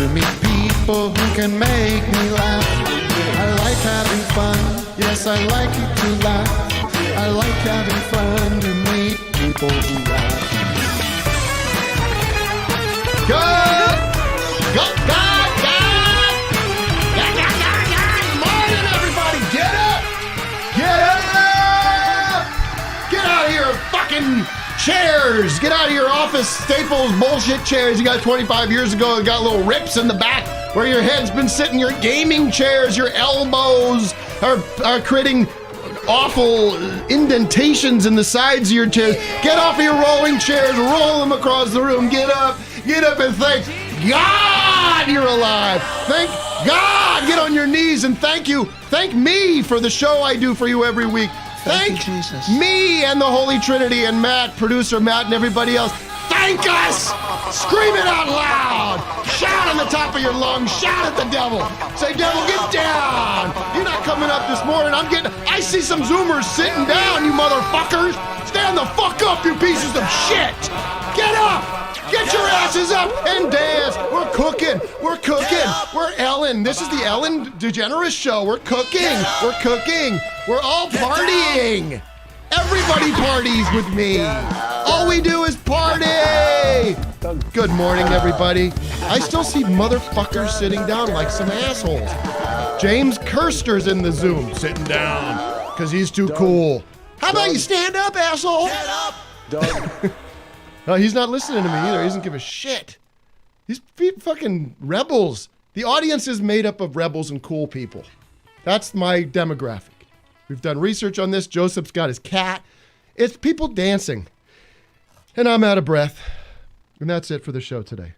to meet people who can make me laugh. I like having fun, yes, I like it to laugh. I like having fun to meet people who laugh. Good! Go, God! Morning, everybody! Get up! Get up! Get out of here, fucking chairs! Get out of your office Staples bullshit chairs you got 25 years ago that got little rips in the back where your head's been sitting. Your gaming chairs, your elbows are creating awful indentations in the sides of your chairs. Get off of your rolling chairs, roll them across the room. Get up and thank God you're alive. Thank God. Get on your knees and thank me for the show I do for you every week. Thank you, Jesus. Me and the Holy Trinity and Matt, producer Matt, and everybody else. Thank us! Scream it out loud! Shout on the top of your lungs! Shout at the devil! Say, devil, get down! You're not coming up this morning. I see some Zoomers sitting down, you motherfuckers! Stand the fuck up, you pieces of shit! Get up! Get your asses up and dance! We're cooking! We're Ellen. This is the Ellen DeGeneres show. We're cooking! We're all partying! Everybody parties with me! All we do is party! Good morning, everybody. I still see motherfuckers sitting down like some assholes. James Kirster's in the Zoom, sitting down, because he's too cool. How about you stand up, asshole? Get up! Doug. No, he's not listening to me either. He doesn't give a shit. These fucking rebels. The audience is made up of rebels and cool people. That's my demographic. We've done research on this. Joseph's got his cat. It's people dancing. And I'm out of breath. And that's it for the show today.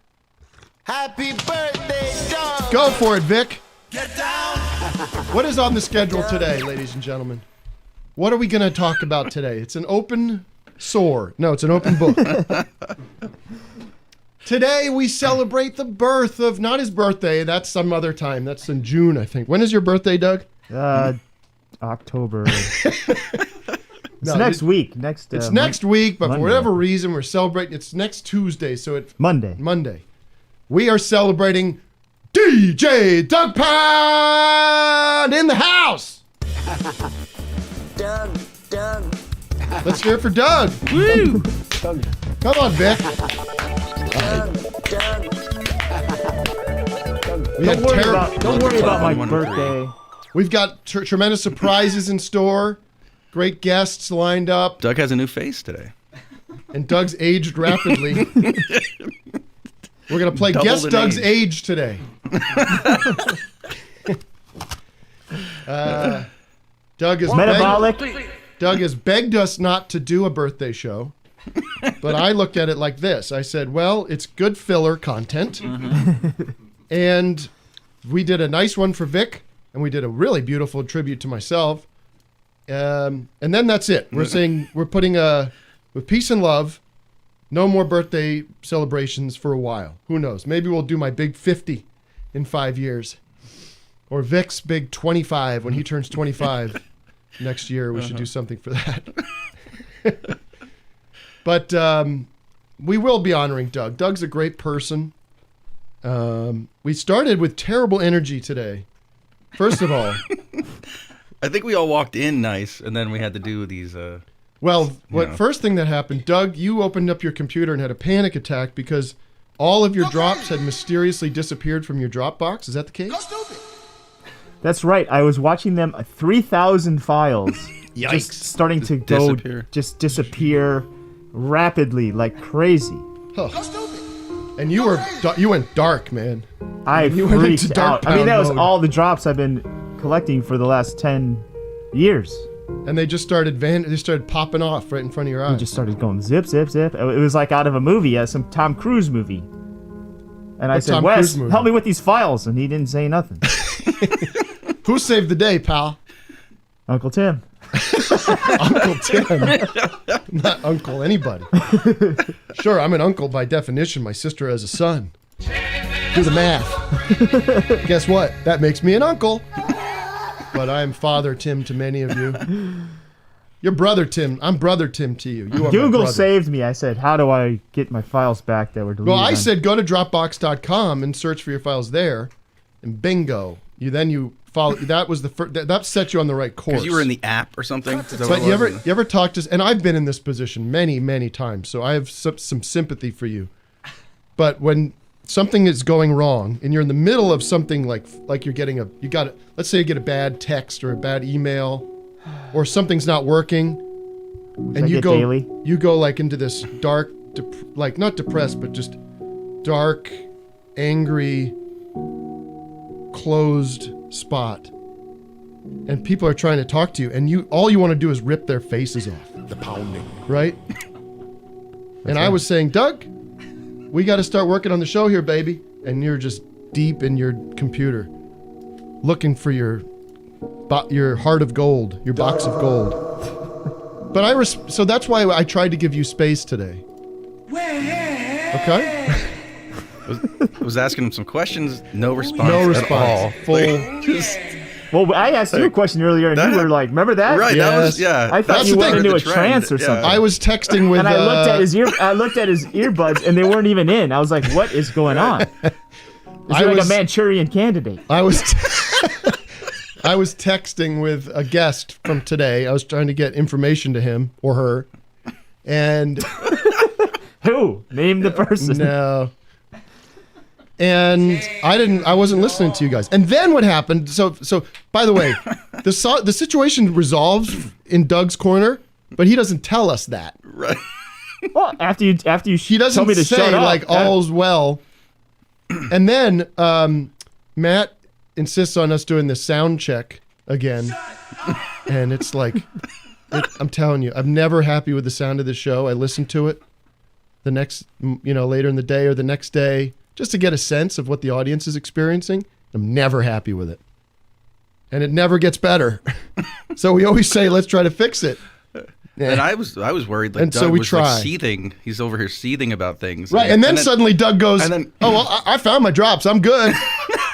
Happy birthday, Doug! Go for it, Vic. Get down! What is on the schedule today, ladies and gentlemen? What are we going to talk about today? It's an open sore. No, it's an open book. Today we celebrate the birth of, not his birthday, that's some other time. That's in June, I think. When is your birthday, Doug? October. Next week. It's next week, but Monday. For whatever reason, we're celebrating. It's next Tuesday, so it's Monday. We are celebrating DJ Douggpound in the house. Doug. Let's hear it for Doug. Woo! Come on, Vic. Doug. Don't worry about my birthday. We've got tremendous surprises in store. Great guests lined up. Doug has a new face today. And Doug's aged rapidly. We're going to play Doubled Guess in Doug's age. age today. Doug has begged us not to do a birthday show. But I looked at it like this. I said, well, it's good filler content. Mm-hmm. And we did a nice one for Vic. And we did a really beautiful tribute to myself. And then that's it. We're saying we're putting with peace and love, no more birthday celebrations for a while. Who knows? Maybe we'll do my big 50 in 5 years. Or Vic's big 25 when he turns 25 next year. We should do something for that. But we will be honoring Doug. Doug's a great person. We started with terrible energy today. First of all, I think we all walked in nice, and then we had to do these. First thing that happened, Doug, you opened up your computer and had a panic attack because all of your drops had mysteriously disappeared from your Dropbox. Is that the case? That's right. I was watching them 3,000 files Yikes. just starting to disappear rapidly like crazy. Huh. And you went dark, man. I You went freaked into out. Douggpound I mean, that was mode. all the drops I've been collecting for the last 10 years. And they just started popping off right in front of your It eyes. just started going zip, zip, zip. It was like out of a movie, some Tom Cruise movie. And I What said, Tom Wes, Cruise movie? help me with these files. And he didn't say nothing. Who saved the day, pal? Uncle Tim. Uncle Tim. Not Uncle anybody. Sure, I'm an uncle by definition. My sister has a son. Do the math. Guess what? That makes me an uncle. But I'm Father Tim to many of you. You're brother Tim. I'm brother Tim to you. You are Google my brother. saved me. I said, how do I get my files back that were deleted? Well, I on- said go to Dropbox.com and search for your files there, and bingo. You follow. That was the first. That set you on the right course. Because you were in the app or something. Is that what But it you was? ever talked to? And I've been in this position many times, so I have some sympathy for you. But when something is going wrong and you're in the middle of something like you're getting let's say you get a bad text or a bad email, or something's not working, and you go like into this dark, like not depressed, but just dark, angry, closed spot, and people are trying to talk to you, and all you want to do is rip their faces off. The pounding. Right? And I was saying, Doug, we got to start working on the show here, baby. And you're just deep in your computer, looking for your heart of gold, your box of gold. But so that's why I tried to give you space today. Okay? I was asking him some questions. No response. No At response. all. Full. Well, I asked you a question earlier, and you were like, "Remember that?" Right. Yes. That was yeah. I thought That's you the went thing. into a The trend, trance or yeah. something. I was texting with. And I looked at his earbuds, and they weren't even in. I was like, "What is going on?" Is he like a Manchurian candidate? I was texting with a guest from today. I was trying to get information to him or her, and Who? Name the person. no. And I wasn't listening to you guys. And then what happened? So by the way, the situation resolves in Doug's corner, but he doesn't tell us that. Right. Well, after you He doesn't told me to say shut up, like all's well. And then Matt insists on us doing the sound check again. And it's like, I'm telling you, I'm never happy with the sound of the show. I listen to it the next, later in the day or the next day, just to get a sense of what the audience is experiencing. I'm never happy with it. And it never gets better. So we always say, let's try to fix it. And I was worried. Like And Doug so we was try. like seething. He's over here seething about things. Right. And then suddenly Doug goes, and then- oh, well, I found my drops. I'm good.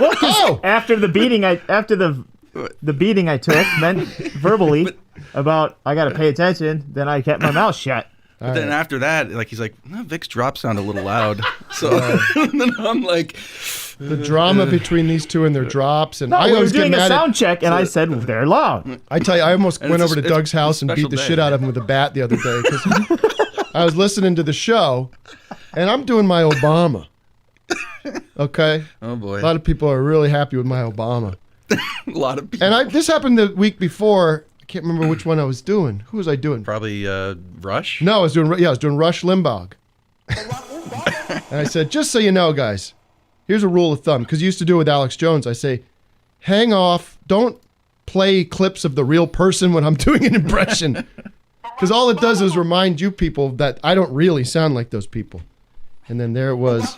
Oh! after the beating the beating I took meant verbally about I got to pay attention. Then I kept my mouth shut. But then after that, like he's like, no, Vic's drops sound a little loud. So then I'm like, The drama between these two and their drops. And No, I we were always get doing a mad sound check, and I said, well, they're loud. I tell you, I almost And went it's over a- to Doug's it's a house and beat special the day. shit out of him with a bat the other day because I was listening to the show, and I'm doing my Obama. Okay? oh boy, A lot of people are really happy with my Obama. a lot of people. And this happened the week before. I can't remember which one I was doing. Who was I doing? Probably Rush. No, I was doing Rush Limbaugh. And I said, just so you know, guys, here's a rule of thumb, because you used to do it with Alex Jones. I say, hang off. Don't play clips of the real person when I'm doing an impression. Because all it does is remind you people that I don't really sound like those people. And then there it was,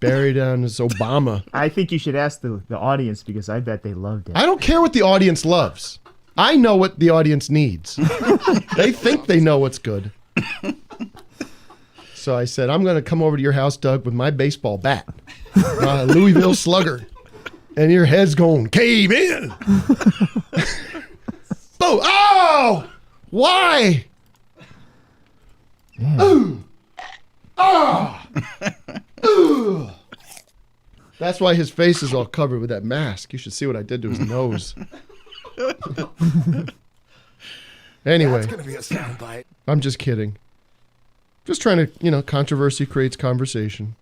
buried down as Obama. I think you should ask the audience because I bet they loved it. I don't care what the audience loves. I know what the audience needs. They think they know what's good. So I said, I'm going to come over to your house, Doug, with my baseball bat, my Louisville Slugger, and your head's going cave in. Boom! Oh! Why? Ooh! Oh! Ooh! That's why his face is all covered with that mask. You should see what I did to his nose. Anyway, It's gonna be a soundbite. I'm just kidding. Just trying to, controversy creates conversation.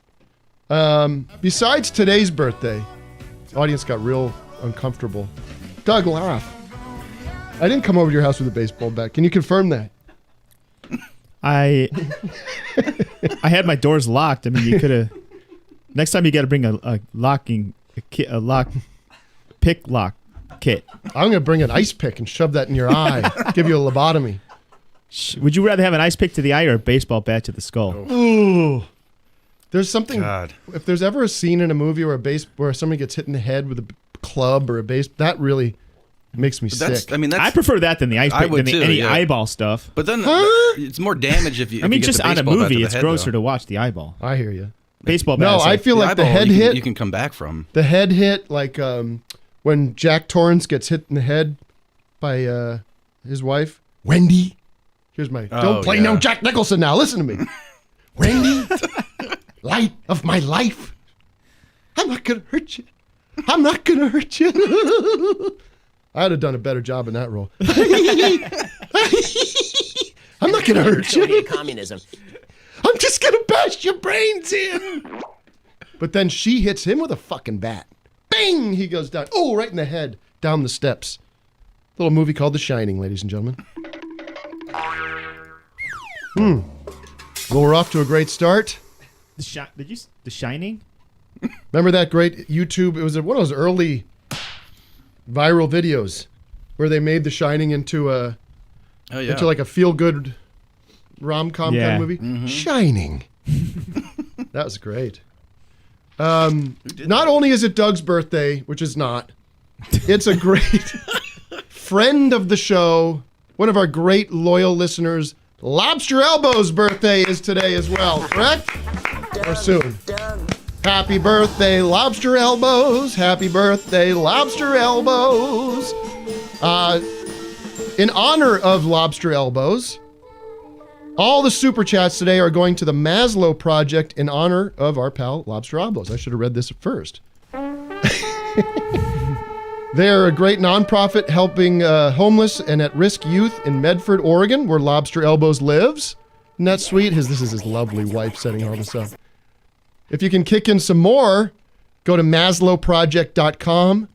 Besides today's birthday, the audience got real uncomfortable. Doug, laugh. I didn't come over to your house with a baseball bat. Can you confirm that? I had my doors locked. I mean, you could have. Next time you got to bring a pick lock kit. I'm gonna bring an ice pick and shove that in your eye. Give you a lobotomy. Would you rather have an ice pick to the eye or a baseball bat to the skull? Ooh. There's something. God. If there's ever a scene in a movie where somebody gets hit in the head with a club or a base, that really makes me sick. I mean, I prefer that than the ice I pick would than too, any yeah. eyeball stuff. But then it's more damage if you. I mean, if you just get the on a baseball bat to movie, the it's head, grosser though. to watch the eyeball. I hear you. Baseball bat. No, is I like- feel like the eyeball, head you hit. you can come back from. The head hit, like when Jack Torrance gets hit in the head by his wife. Wendy. Here's my, don't play no yeah. Jack Nicholson now. Listen to me. Wendy, light of my life. I'm not going to hurt you. I'm not going to hurt you. I'd have done a better job in that role. I'm not going to hurt you. Communism. I'm just going to bash your brains in. But then she hits him with a fucking bat. Bang! He goes down. Oh, right in the head. Down the steps. Little movie called The Shining, ladies and gentlemen. Well, we're off to a great start. The Shining? Remember that great YouTube? It was one of those early viral videos where they made The Shining into into like a feel-good rom-com kind of movie. Mm-hmm. Shining. That was great. Not only is it Doug's birthday, which is not, it's a great friend of the show, one of our great loyal listeners, Lobster Elbow's birthday is today as well, correct? Or soon. Happy birthday, Lobster Elbows. Happy birthday, Lobster Elbows. In honor of Lobster Elbows, all the super chats today are going to the Maslow Project in honor of our pal Lobster Elbows. I should have read this first. They're a great nonprofit helping homeless and at-risk youth in Medford, Oregon, where Lobster Elbows lives. Isn't that sweet? This is his lovely wife setting all this up. If you can kick in some more, go to maslowproject.com,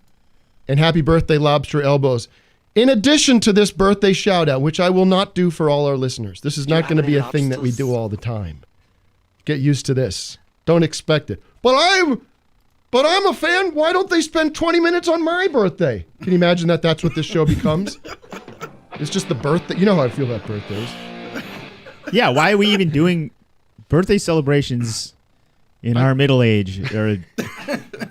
and happy birthday, Lobster Elbows. In addition to this birthday shout-out, which I will not do for all our listeners. This is not going to be a thing that we do all the time. Get used to this. Don't expect it. But I'm a fan. Why don't they spend 20 minutes on my birthday? Can you imagine that that's what this show becomes? It's just the birthday. You know how I feel about birthdays. Yeah, why are we even doing birthday celebrations in our middle age? Or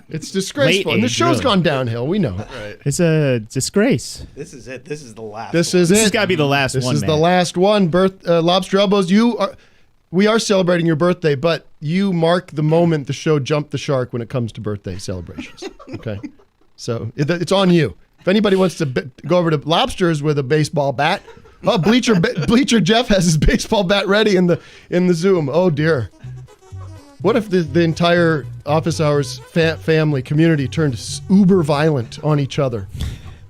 It's disgraceful. And the age, show's really. gone downhill. We know. Right. it's a disgrace. This is it. This is the last. This one. is This it. has got to be the last This one, is man. the last one. Lobster Elbows, we are celebrating your birthday, but you mark the moment the show jumped the shark when it comes to birthday celebrations. Okay? So it's on you. If anybody wants to go over to Lobsters with a baseball bat, Bleacher Jeff has his baseball bat ready in the Zoom. Oh, dear. What if the entire office hours family community turned uber violent on each other?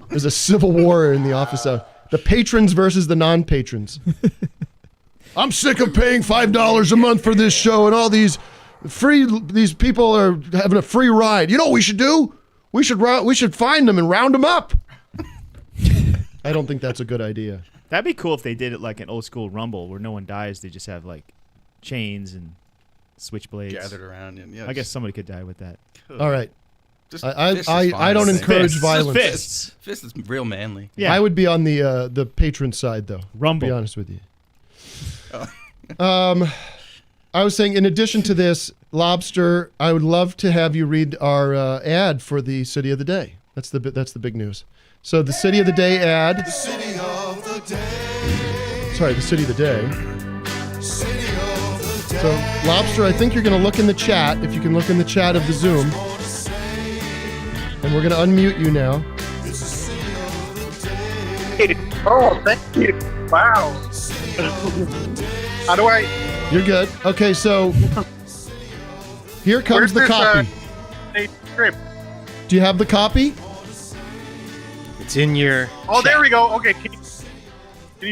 There's a civil war in the office hours. The patrons versus the non-patrons. I'm sick of paying $5 a month for this show, and all these people are having a free ride. You know what we should do? We should find them and round them up. I don't think that's a good idea. That'd be cool if they did it like an old school Rumble where no one dies. They just have like chains and switchblades. Gathered around. And, yeah, I guess somebody could die with that. All right. Just I fist is don't fine. encourage Fists. violence. Fists. Fist is real manly. Yeah. I would be on the patron side, though. Rumble. To be honest with you. I was saying, in addition to this, Lobster, I would love to have you read our ad for the City of the Day. That's the big news. So the City of the Day ad. The City of the Day. Sorry, the City of the Day. City of the Day. So Lobster, I think you're going to look in the chat. If you can look in the chat of the Zoom, and we're going to unmute you now. Oh, thank you. Wow. How do I? You're good. Okay, so here comes Where's the this, copy. Script? Do you have the copy? It's in your. Oh, there we go. Okay. Can you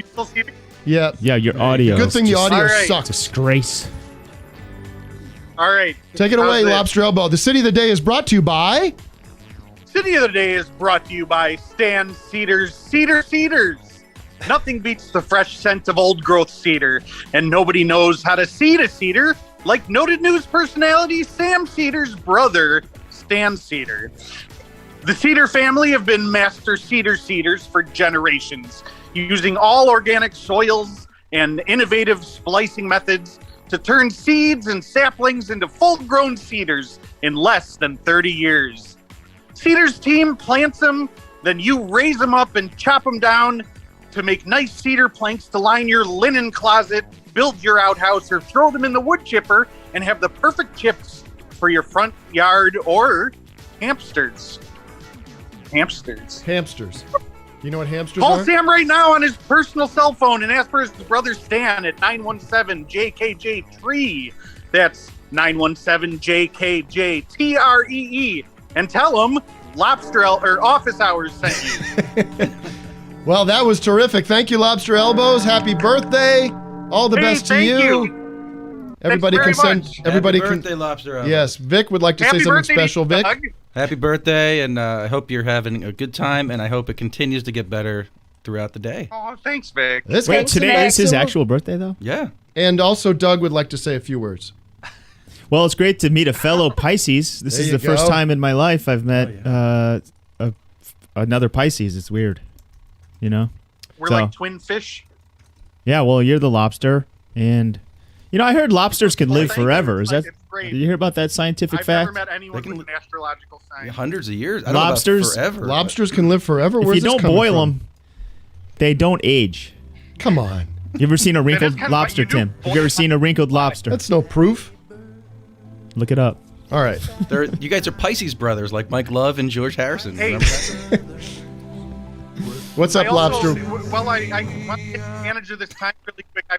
still see me? Yeah. Yeah, your audio. Good thing the audio All right. sucks. Disgrace. All right. Take it How's away, this? Lobster Elbow. The City of the Day is brought to you by... City of the Day is brought to you by Stan Cedars Cedars. Nothing beats the fresh scent of old growth cedar, and nobody knows how to seed a cedar like noted news personality Sam Cedar's brother, Stan Cedar. The Cedar family have been master cedars for generations, using all organic soils and innovative splicing methods to turn seeds and saplings into full-grown cedars in less than 30 years. Cedar's team plants them, then you raise them up and chop them down to make nice cedar planks to line your linen closet, build your outhouse, or throw them in the wood chipper and have the perfect chips for your front yard or hamsters. Hamsters. You know what hamsters Call are? Sam right now on his personal cell phone and ask for his brother Stan at 917-JKJ-TREE. That's 917-JKJ-TREE. And tell him office hours sent you. Well, that was terrific. Thank you, Lobster Elbows. Happy birthday. All the best to thank you. Everybody can very send. much. Everybody Happy can. birthday, Lobster Elbows. Yes, Vic would like to Happy say something birthday to special. you, Vic. Doug. Happy birthday, and I hope you're having a good time, and I hope it continues to get better throughout the day. Oh, thanks, Vic. This Wait, guy's today is his maximum. actual birthday, though? Yeah. And also, Doug would like to say a few words. Well, it's great to meet a fellow Pisces. This There is you the first go. time in my life I've met another Pisces. It's weird, you know? We're So- like twin fish. Yeah, well, you're the lobster, and you know, I heard lobsters can live Thank you. forever. Is that? It's great. Did you hear about that scientific I've fact? never met anyone They can- with an astrological sign. Hundreds of years. I Lobsters- don't know about forever. Lobsters can live forever. If Where's you this don't coming boil from? them, they don't age. Come on, You ever seen a wrinkled kind of lobster, what you do. Tim? Have you ever seen a wrinkled lobster? that's no proof. Look it up. All right. You guys are Pisces brothers, like Mike Love and George Harrison. Hey. Remember that? What's up, I also, Lobster? Well, I want to take advantage of this time really quick. I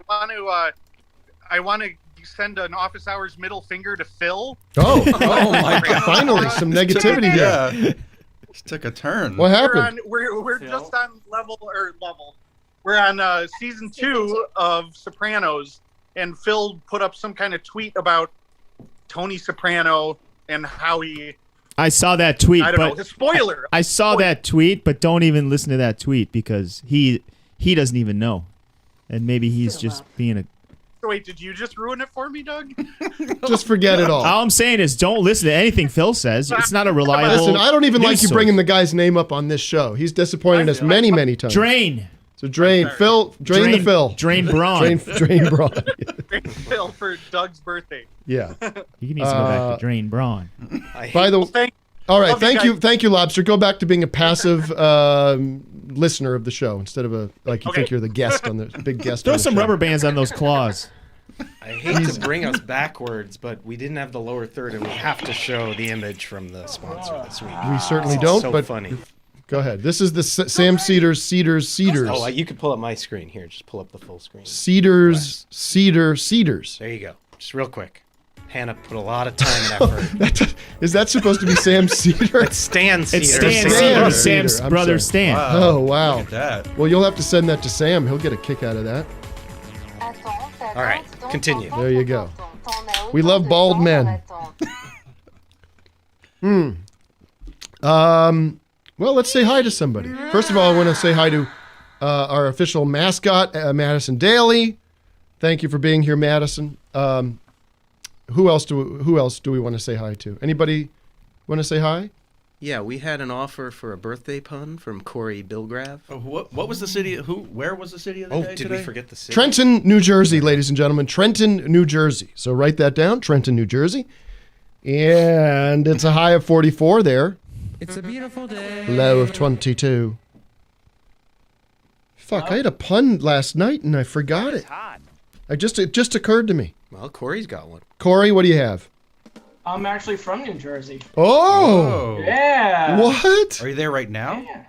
want to send an office hours middle finger to Phil. Oh, Oh my God! finally, some negativity there. Yeah. Just took a turn. What We're happened? on. We're just on level. We're on season 2 of Sopranos, and Phil put up some kind of tweet about Tony Soprano and how he. I saw that tweet, I don't know. but The spoiler. I saw that tweet, but don't even listen to that tweet because he doesn't even know, and maybe he's just being a. Wait, did you just ruin it for me, Doug? Just forget it all. All I'm saying is, don't listen to anything Phil says. It's not a reliable. Listen, I don't even like news you source. bringing the guy's name up on this show. He's disappointed us many, many times. Drain. So drain, Phil, drain the Phil. Drain brawn. Drain brawn. Phil for Doug's birthday. Yeah. You need to go back to drain brawn. By the Thank. all right, Love you thank you, Lobster. Go back to being a passive listener of the show instead of a like you think Okay. you're the guest on the big guest. Throw on the some show. rubber bands on those claws. I hate to bring us backwards, but we didn't have the lower third, and we have to show the image from the sponsor this week. We certainly It's don't. So but funny. go ahead. This is the Sam Cedars. Oh, you could pull up my screen here. Just pull up the full screen. Cedars. There you go. Just real quick. Hannah put a lot of time and effort. Is that supposed to be Sam Cedar? It's Stan Cedar. It's Stan Stan Cedar, Cedar. Sam's I'm brother sorry. Stan. Oh wow. Look at that. Well, you'll have to send that to Sam. He'll get a kick out of that. All right, continue. There you go. We love bald men. Well, let's say hi to somebody. First of all, I want to say hi to our official mascot, Madison Daly. Thank you for being here, Madison. Who else do we want to say hi to? Anybody want to say hi? Yeah, we had an offer for a birthday pun from Corey Bilgrav. Oh, what was the city? Where was the city of the Oh, day did today? we forget the city? Trenton, New Jersey, ladies and gentlemen. Trenton, New Jersey. So write that down, Trenton, New Jersey. And it's a high of 44 there. It's a beautiful day. Low of 22. Fuck, I had a pun last night and I forgot it. It just occurred to me. Well, Corey's got one. Corey, what do you have? I'm actually from New Jersey. Oh! Oh. Yeah. What? Are you there right now? Yeah.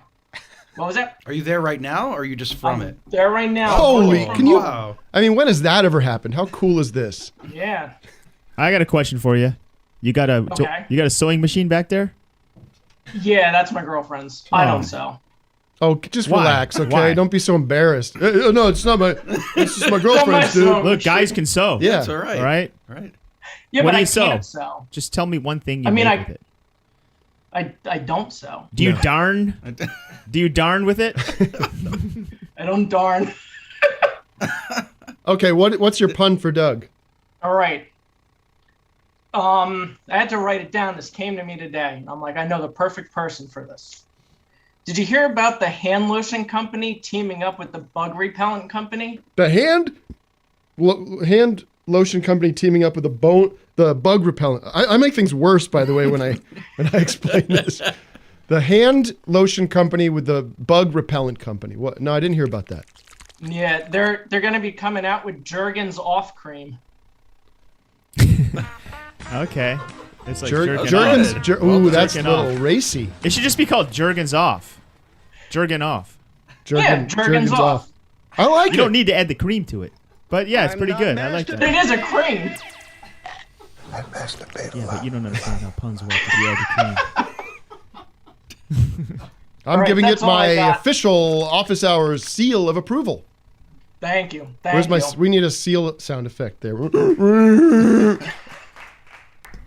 What was that? Are you there right now, or are you just from it? There right now. Holy, From can you? Wow. I mean, when has that ever happened? How cool is this? Yeah. I got a question for you. You got a Okay. you got a sewing machine back there? Yeah, that's my girlfriend's. I Oh. don't sew. Oh, just Why? relax, okay? Why? Don't be so embarrassed. No, it's not my. It's just my girlfriend's, my dude. sewing Look, guys can sew. Yeah. That's all right. All right. Right. Yeah, What but do I you sew? can't sew. Just tell me one thing you I mean, make with it. I don't sew. Do you darn? Do you darn with it? I don't darn. Okay, what's your pun for Doug? All right. I had to write it down. This came to me today. I'm like, I know the perfect person for this. Did you hear about the hand lotion company teaming up with the bug repellent company? The hand lotion company teaming up with the bug repellent. I make things worse, by the way, when I explain this. The hand lotion company with the bug repellent company. What? No, I didn't hear about that. Yeah, they're going to be coming out with Jergens off cream. Okay. It's like Jergens. jerkin off. Ooh, that's a jerkin little off. racy. It should just be called Jergens off. Jerkin off. jerkin's off. I like You don't need to add the cream to it. But yeah, it's pretty good. I like But that. it is a cream. Yeah, but you don't understand how puns work if you add the cream. I'm All right, giving it that's all I my got. official office hours seal of approval. Thank you. Where's Thank my? you. We need a seal sound effect there.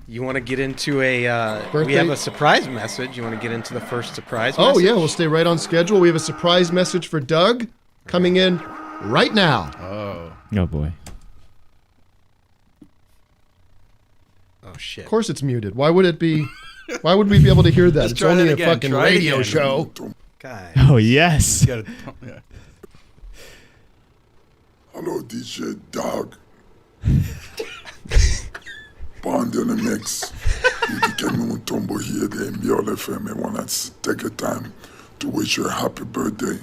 You want to get into a? We Birthday? have a surprise message. You want to get into the first surprise? Oh message? yeah, we'll stay right on schedule. We have a surprise message for Doug coming in right now. Oh boy. Oh shit. Of course it's muted. Why would it be? Why would we be able to hear that? Let's It's try only that a again. fucking Try it radio again. show. Guys. Oh yes. You gotta, yeah. Hello, DJ Doug. Bond in the mix. You can Mutombo here, the MBL FM. I want to take a time to wish you a happy birthday.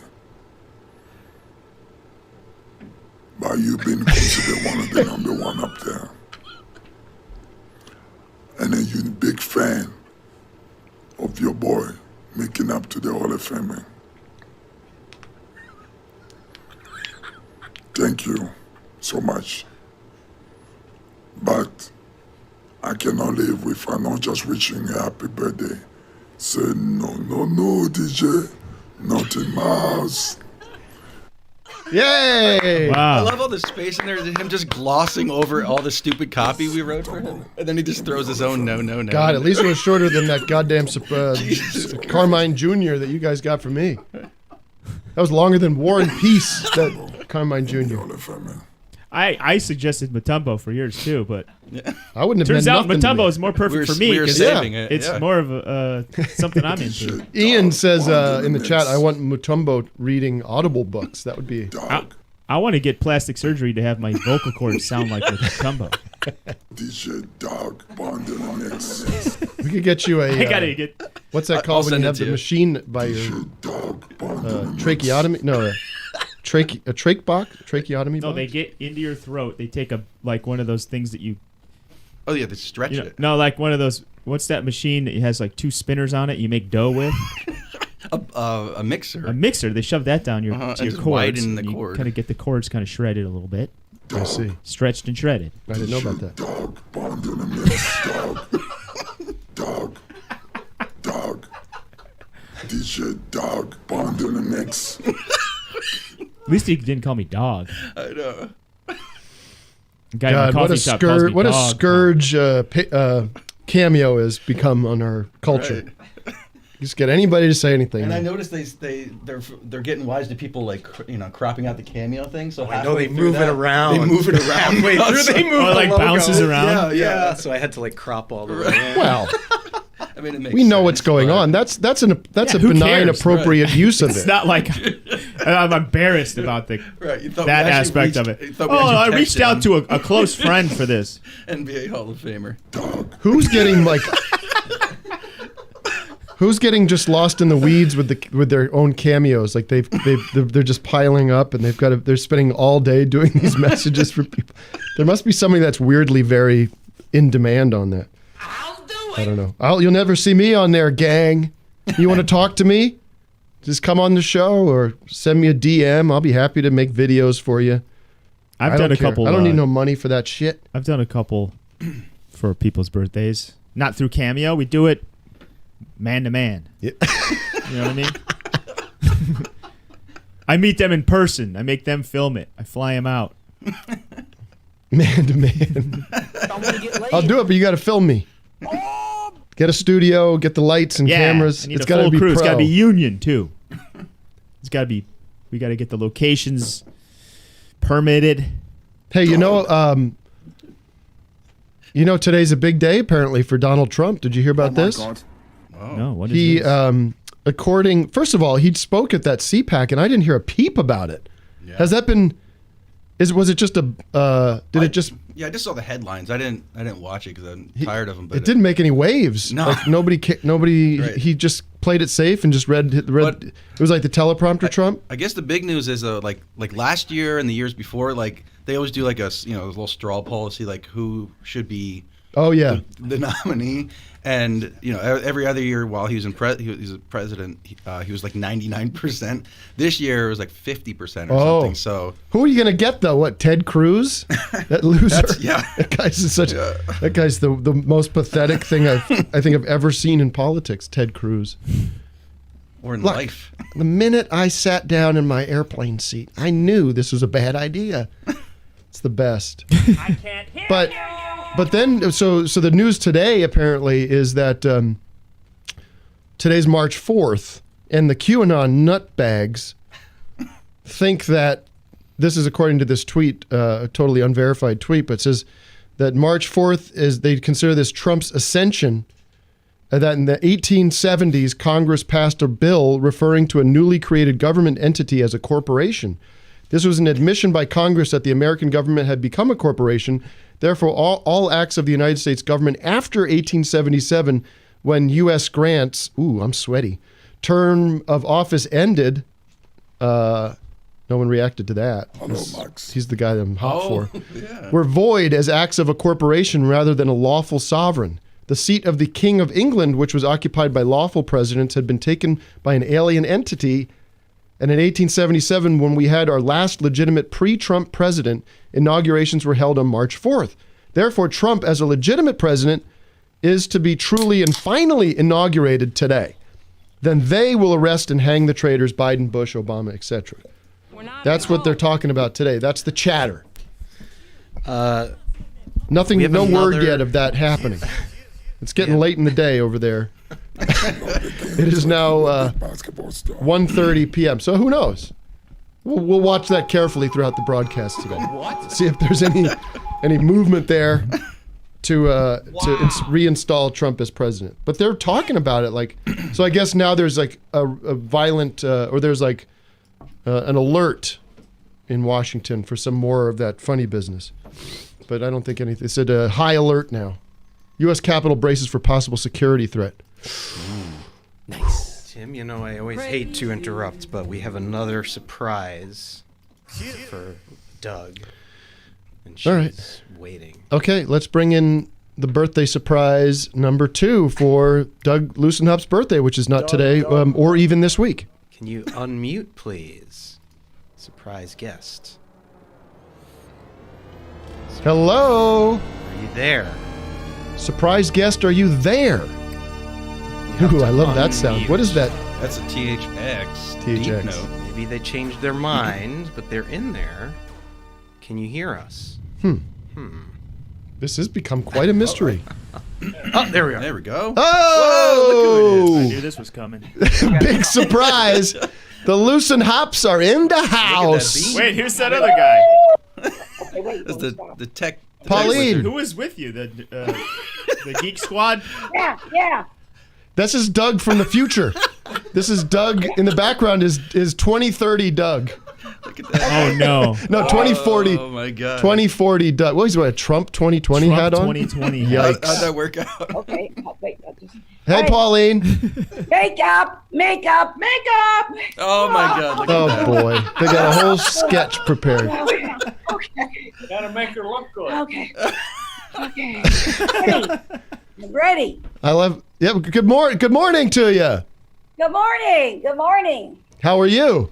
By you being considered one of the number one up there. And then you're a big fan of your boy making up to the Hall of Fame. Thank you so much. But I cannot live with I'm not just wishing you a happy birthday. Say no, DJ. Not in my house. Yay! I Wow. love all the space in there. Him just glossing over all the stupid copy we wrote for him, and then he just throws his own no. God, at least it was shorter than that goddamn Jesus Carmine Jr. that you guys got from me. That was longer than War and Peace, that Carmine Jr. Hall of Fame. I suggested Matumbo for yours too, but I wouldn't have turns meant out nothing to Matumbo me. is more perfect for me we were because saving it. it's yeah. more of a, something I'm into. Ian says in the chat, I want Mutombo reading Audible books. That would be... Dog. I want to get plastic surgery to have my vocal cords sound like Matumbo. DJ Dog. Bond in the mix. We could get you a... I gotta get. what's that called when send you it have to the you. machine by your DJ Dog. Bond in the mix. tracheotomy? No, a trach box? Tracheotomy No, box? they get into your throat. They take a one of those things that you Oh yeah, they stretch know, it. no, like one of those. What's that machine that has like two spinners on it? You make dough with A mixer. a mixer. They shove that down to and your just cords. widen the and you cord. kind of get the cords kind of shredded a little bit, I see. stretched and shredded. I didn't know about that. Dog. Bond in the mix. Dog. Dog. DJ Dog. Bond in the mix. At least he didn't call me dog. I know. The guy in the God, what coffee a shop calls me scourge! What a dog. scourge cameo has become on our culture. Just get anybody to say anything. And I noticed they're getting wise to people like cropping out the cameo thing. So I know they halfway through move it that, around. They move it around. Halfway through, they move Oh, it, like the logo. bounces around? Yeah. So I had to like crop all the way. in. Well, I mean, it makes we know sense, what's going but- on. That's a Yeah, who benign, cares, appropriate use of It's it. not like I'm embarrassed about Right, you thought that we actually aspect of reached- it. you thought we Oh, I actually reached texted out to him. a close friend for this. NBA Hall of Famer. Who's getting like? Who's getting just lost in the weeds with their own cameos? Like they're just piling up, and they're spending all day doing these messages for people. There must be somebody that's weirdly very in demand on that. I don't know. You'll never see me on there, gang. You want to talk to me? Just come on the show or send me a DM. I'll be happy to make videos for you. I've I done don't a care. couple. I don't need no money for that shit. I've done a couple for people's birthdays. Not through Cameo. We do it man to man. Yeah. You know what I mean? I meet them in person. I make them film it. I fly them out. Man to man. I'll do it, but you got to film me. Get a studio, get the lights and Yeah, cameras. I need It's a got to full be crew. pro. It's got to be union too. It's got to be. We got to get the locations permitted. Hey, today's a big day apparently for Donald Trump. Did you hear about this? No, what is He, this? first of all, he spoke at that CPAC, and I didn't hear a peep about it. Yeah. Has that been? Was it just a? It just? Yeah, I just saw the headlines. I didn't watch it because I'm tired of them. But It didn't make any waves. No. Like nobody. Right. He just played it safe and just read. But- It was like the teleprompter Trump. I guess the big news is like last year and the years before, like they always do like a little straw policy, like who should be Oh yeah, the nominee. And every other year while he was he was president, he was like 99%. This year it was like 50% or something. So who are you gonna get though? What, Ted Cruz? That loser. That guy's that guy's the most pathetic thing I think I've ever seen in politics. Ted Cruz. Or in life. The minute I sat down in my airplane seat, I knew this was a bad idea. It's the best. I can't hear you. But then, so the news today apparently is that today's March 4th, and the QAnon nutbags think that, this is according to this tweet, a totally unverified tweet, but it says that March 4th is, they consider this Trump's ascension, that in the 1870s, Congress passed a bill referring to a newly created government entity as a corporation. This was an admission by Congress that the American government had become a corporation. Therefore, all acts of the United States government after 1877, when U.S. Grant's, I'm sweaty, term of office ended, no one reacted to that. Hello, Max. He's the guy that I'm hot for. Yeah. Were void as acts of a corporation rather than a lawful sovereign. The seat of the King of England, which was occupied by lawful presidents, had been taken by an alien entity. And in 1877, when we had our last legitimate pre-Trump president, inaugurations were held on March 4th. Therefore, Trump, as a legitimate president, is to be truly and finally inaugurated today. Then they will arrest and hang the traitors, Biden, Bush, Obama, etc. That's what they're talking about today. That's the chatter. Nothing, no word yet of that happening. It's getting late in the day over there. It is now 1:30 p.m. So who knows? We'll watch that carefully throughout the broadcast today. See if there's any movement there to reinstall Trump as president. But they're talking about it like, so I guess now there's like a violent or there's like an alert in Washington for some more of that funny business. But I don't think anything. They said high alert now. U.S. Capitol braces for possible security threat. Nice. Tim, I always hate to interrupt, but we have another surprise for Doug. And she's waiting. Okay, let's bring in the birthday surprise number 2 for Doug Lussenhop's birthday, which is not today or even this week. Can you unmute, please? Surprise guest. Hello? Are you there? Surprise guest, are you there? Ooh, I love that sound. What is that? That's a THX. THX. Deep note. Maybe they changed their mind, but they're in there. Can you hear us? This has become quite a mystery. Oh, there we are. There we go. Oh! Whoa, look who it is. I knew this was coming. Big surprise. The Lussenhops are in the house. Wait, who's that other guy? That's the tech. Pauline. Who is with you? The Geek Squad? Yeah. This is Doug from the future. This is Doug in the background is 2030 Doug. Look at that. Oh, no. No, 2040. Oh, my God. 2040 Doug. What is what, a Trump 2020 Trump hat on? 2020 Yikes. How'd that work out? Okay. Wait. Hey, Pauline. Makeup. Oh, my God. Look at that. Boy. They got a whole sketch prepared. Okay. Gotta make her look good. Okay. Ready. I love. Yeah. Good morning to you. Good morning. How are you?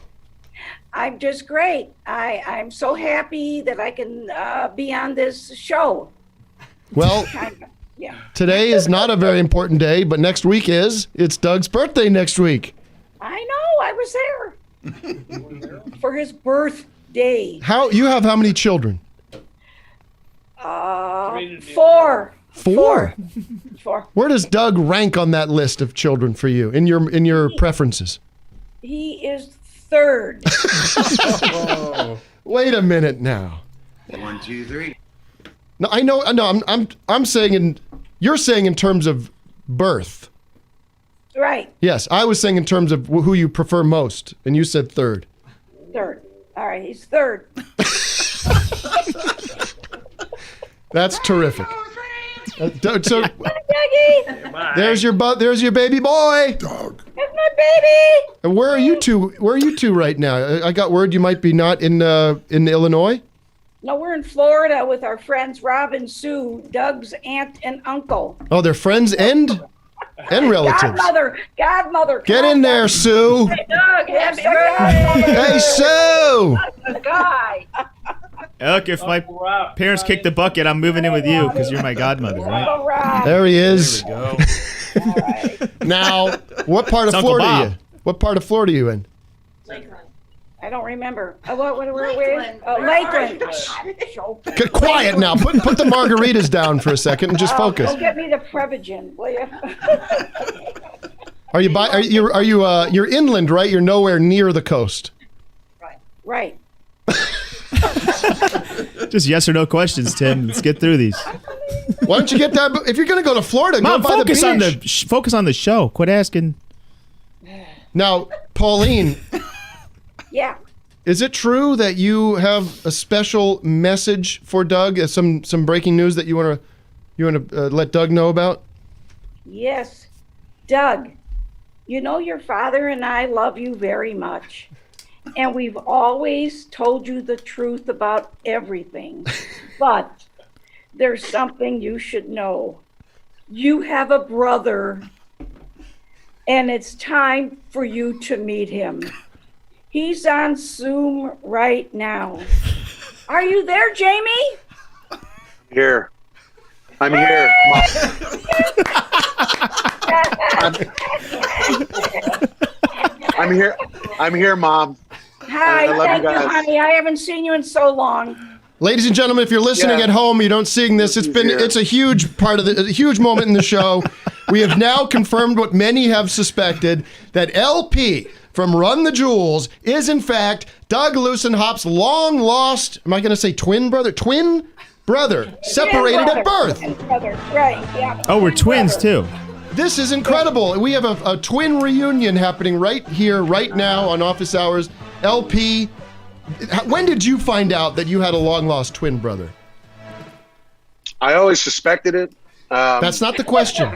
I'm just great. I'm so happy that I can be on this show. Well, Yeah. today is not a very important day, but next week is. It's Doug's birthday next week. I know. I was there for his birthday. You have how many children? 4. 4. 4. Where does Doug rank on that list of children for you in your preferences? He is 3rd. Wait a minute now. 1, 2, 3. No, I know. No, I'm saying you're saying in terms of birth. Right. Yes, I was saying in terms of who you prefer most, and you said 3rd. 3rd. All right, he's 3rd. That's terrific. So Dougie, there's your baby boy. Doug, that's my baby. And where are you two right now? I got word you might be not in Illinois. No, we're in Florida with our friends Rob and Sue, Doug's aunt and uncle. Oh, they're friends and relatives. Godmother. Get in there, Sue. Hey, Doug, happy birthday. Hey, Sue. The guy. Look, if my parents kick the bucket, I'm moving in with you because you're my godmother, right? All right. There he is. There we go. All right. Now, what part of It's Uncle Florida are Bob. you? What part of Florida are you in? I don't remember. Lakeland. Get quiet now. Put the margaritas down for a second and just focus. Go get me the Prevagen, will you? You're inland, right? You're nowhere near the coast. Right. Just yes or no questions, Tim. Let's get through these. Why don't you get that? If you're going to go to Florida, Mom, go by focus the on beach. focus on the show. Quit asking. Now, Pauline, Yeah. is it true that you have a special message for Doug? Some breaking news that you want to let Doug know about? Yes. Doug, you know your father and I love you very much. And we've always told you the truth about everything. But there's something you should know. You have a brother, and it's time for you to meet him. He's on Zoom right now. Are you there, Jamie? Here. I'm here. I'm here. I'm here, Mom. Hi, I love thank you you, guys. honey. I haven't seen you in so long. Ladies and gentlemen, if you're listening Yeah. at home, you don't seeing this. It's a huge part of a huge moment in the show. We have now confirmed what many have suspected, that LP from Run the Jewels is in fact Doug Lussenhop's long lost. Am I going to say twin brother? Twin brother, separated at birth. Twin brother, right? Yeah. Oh, we're twins too. This is incredible. We have a twin reunion happening right here, right now on Office Hours. LP, when did you find out that you had a long-lost twin brother? I always suspected it. That's not the question.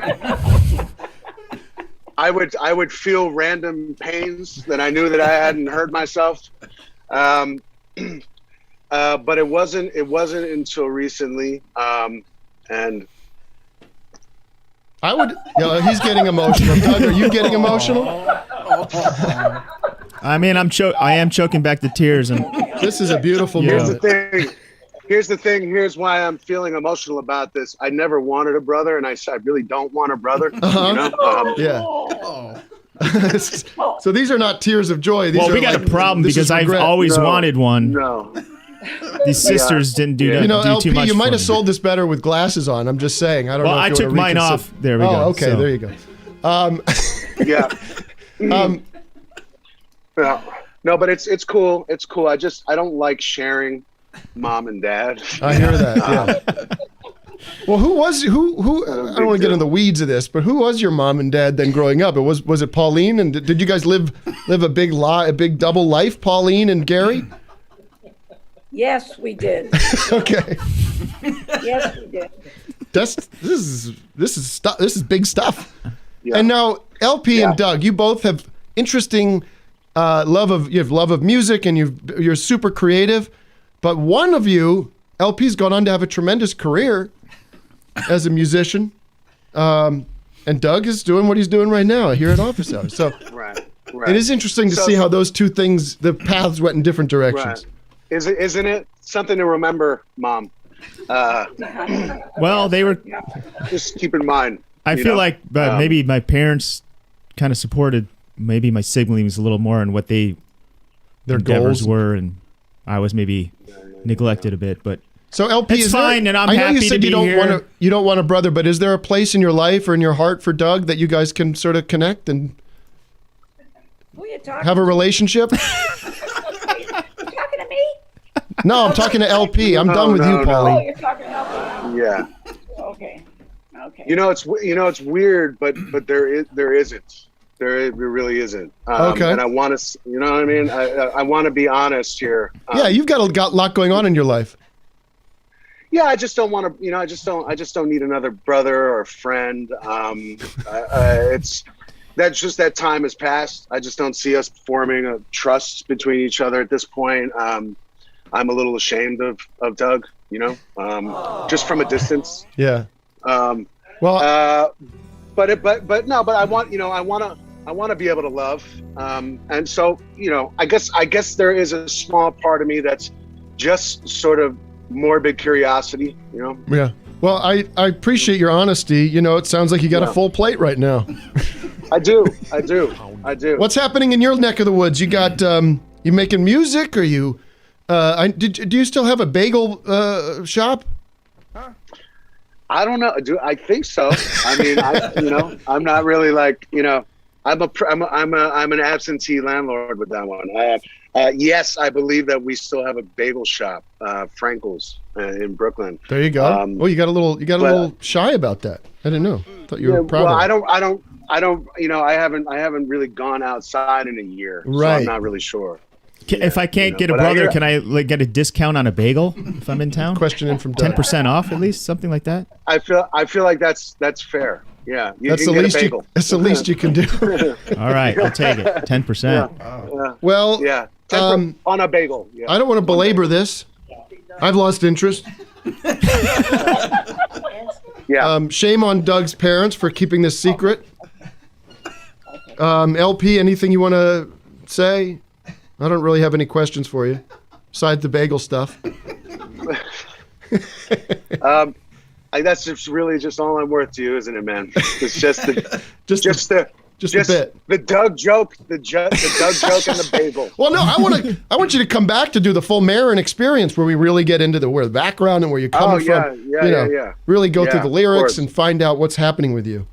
I would feel random pains that I knew that I hadn't hurt myself. But it wasn't until recently. And I would. He's getting emotional. Doug, are you getting emotional? I mean, I am choking back the tears, and This is a beautiful Yeah. moment. here's the thing. Here's why I'm feeling emotional about this. I never wanted a brother, and I really don't want a brother. Uh-huh. You Yeah. know? So these are not tears of joy. These well, are we got like, a problem this is because I've regret. always No, wanted one. No. These sisters didn't do, You know, do LP, too much you for might have me. sold this better with glasses on. I'm just saying. I don't Well, know. If I you took wanna mine reconsider- off. There we go. Oh, okay. So- There you go. Yeah. No, but it's cool. It's cool. I don't like sharing mom and dad. I hear that. Yeah. Well, who? I don't want to get into the weeds of this, but who was your mom and dad then growing up? Was it Pauline? And did you guys live a big double life, Pauline and Gary? Yes, we did. Okay. Yes, we did. This is big stuff. Yeah. And now LP and Doug, you both have interesting love of music, and you're super creative. But one of you, LP's gone on to have a tremendous career as a musician, and Doug is doing what he's doing right now here at Office Hours. So Right. it is interesting to see how those two things, the paths went in different directions. Right. Isn't it something to remember, Mom? Well, they were. Just keep in mind. I feel like maybe my parents kind of supported maybe my siblings a little more in what their endeavors goals were, and I was maybe neglected a bit. But so LP, it's is fine, and I'm I know happy you said to you be don't here. you don't want a brother, but is there a place in your life or in your heart for Doug that you guys can sort of connect and Who are you talking have a relationship? You talking to me? No, I'm talking to LP. I'm done with you, Oh, Pauline. you're talking to me. Yeah. Okay. You know it's weird, but there isn't. There really isn't. Okay. And I want to, you know what I mean? I want to be honest here. Yeah, you've got a lot going on in your life. Yeah, I just don't want to. I just don't need another brother or friend. It's that time has passed. I just don't see us forming a trust between each other at this point. I'm a little ashamed of Doug, you know, just from a distance. Yeah. But I want, you know, I want to be able to love. And so, you know, I guess there is a small part of me that's just sort of morbid curiosity, you know? Yeah. Well, I appreciate your honesty. You know, it sounds like you got a full plate right now. I do. What's happening in your neck of the woods? You got, you making music, or you, do you still have a bagel shop? I don't know. I think so. I mean, you know, I'm not really like, you know, I'm an absentee landlord with that one. Yes, I believe that we still have a bagel shop, Frankel's in Brooklyn. There you go. You got a little shy about that. I didn't know. Thought you were proud of it. I don't, you know, I haven't really gone outside in a year. Right. So I'm not really sure. If I can't get a brother, can I like get a discount on a bagel if I'm in town? Question in from Doug. 10% off at least, something like that. I feel like that's fair. Yeah, that's the least you. That's the least you can do. All right, I'll take it. 10%. Yeah. Well, yeah. On a bagel. Yeah. I don't want to belabor this. I've lost interest. Yeah. Shame on Doug's parents for keeping this secret. LP, anything you want to say? I don't really have any questions for you, besides the bagel stuff. That's just really just all I'm worth to you, isn't it, man? It's just the bit. The Doug joke, the Doug joke, and the bagel. Well, no, I want you to come back to do the full Marin experience, where we really get into where the background and where you're coming from. Yeah. Really go through the lyrics and find out what's happening with you.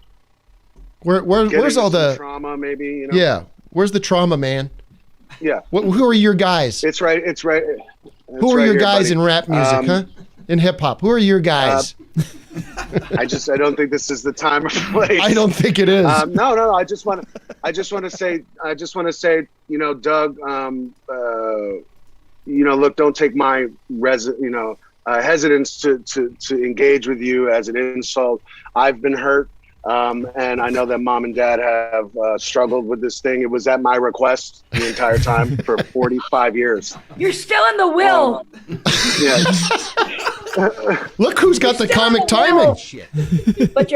Where's all the trauma? Maybe, you know? Yeah. Where's the trauma, man? Yeah. Who are your guys? It's right. Who are your guys in rap music, huh? In hip hop, who are your guys? I don't think this is the time or place. I don't think it is. No. I just want to say, you know, Doug, you know, look, don't take my hesitance to engage with you as an insult. I've been hurt. And I know that mom and dad have struggled with this thing. It was at my request the entire time for 45 years. You're still in the will. Yeah. Look who's got the comic timing. But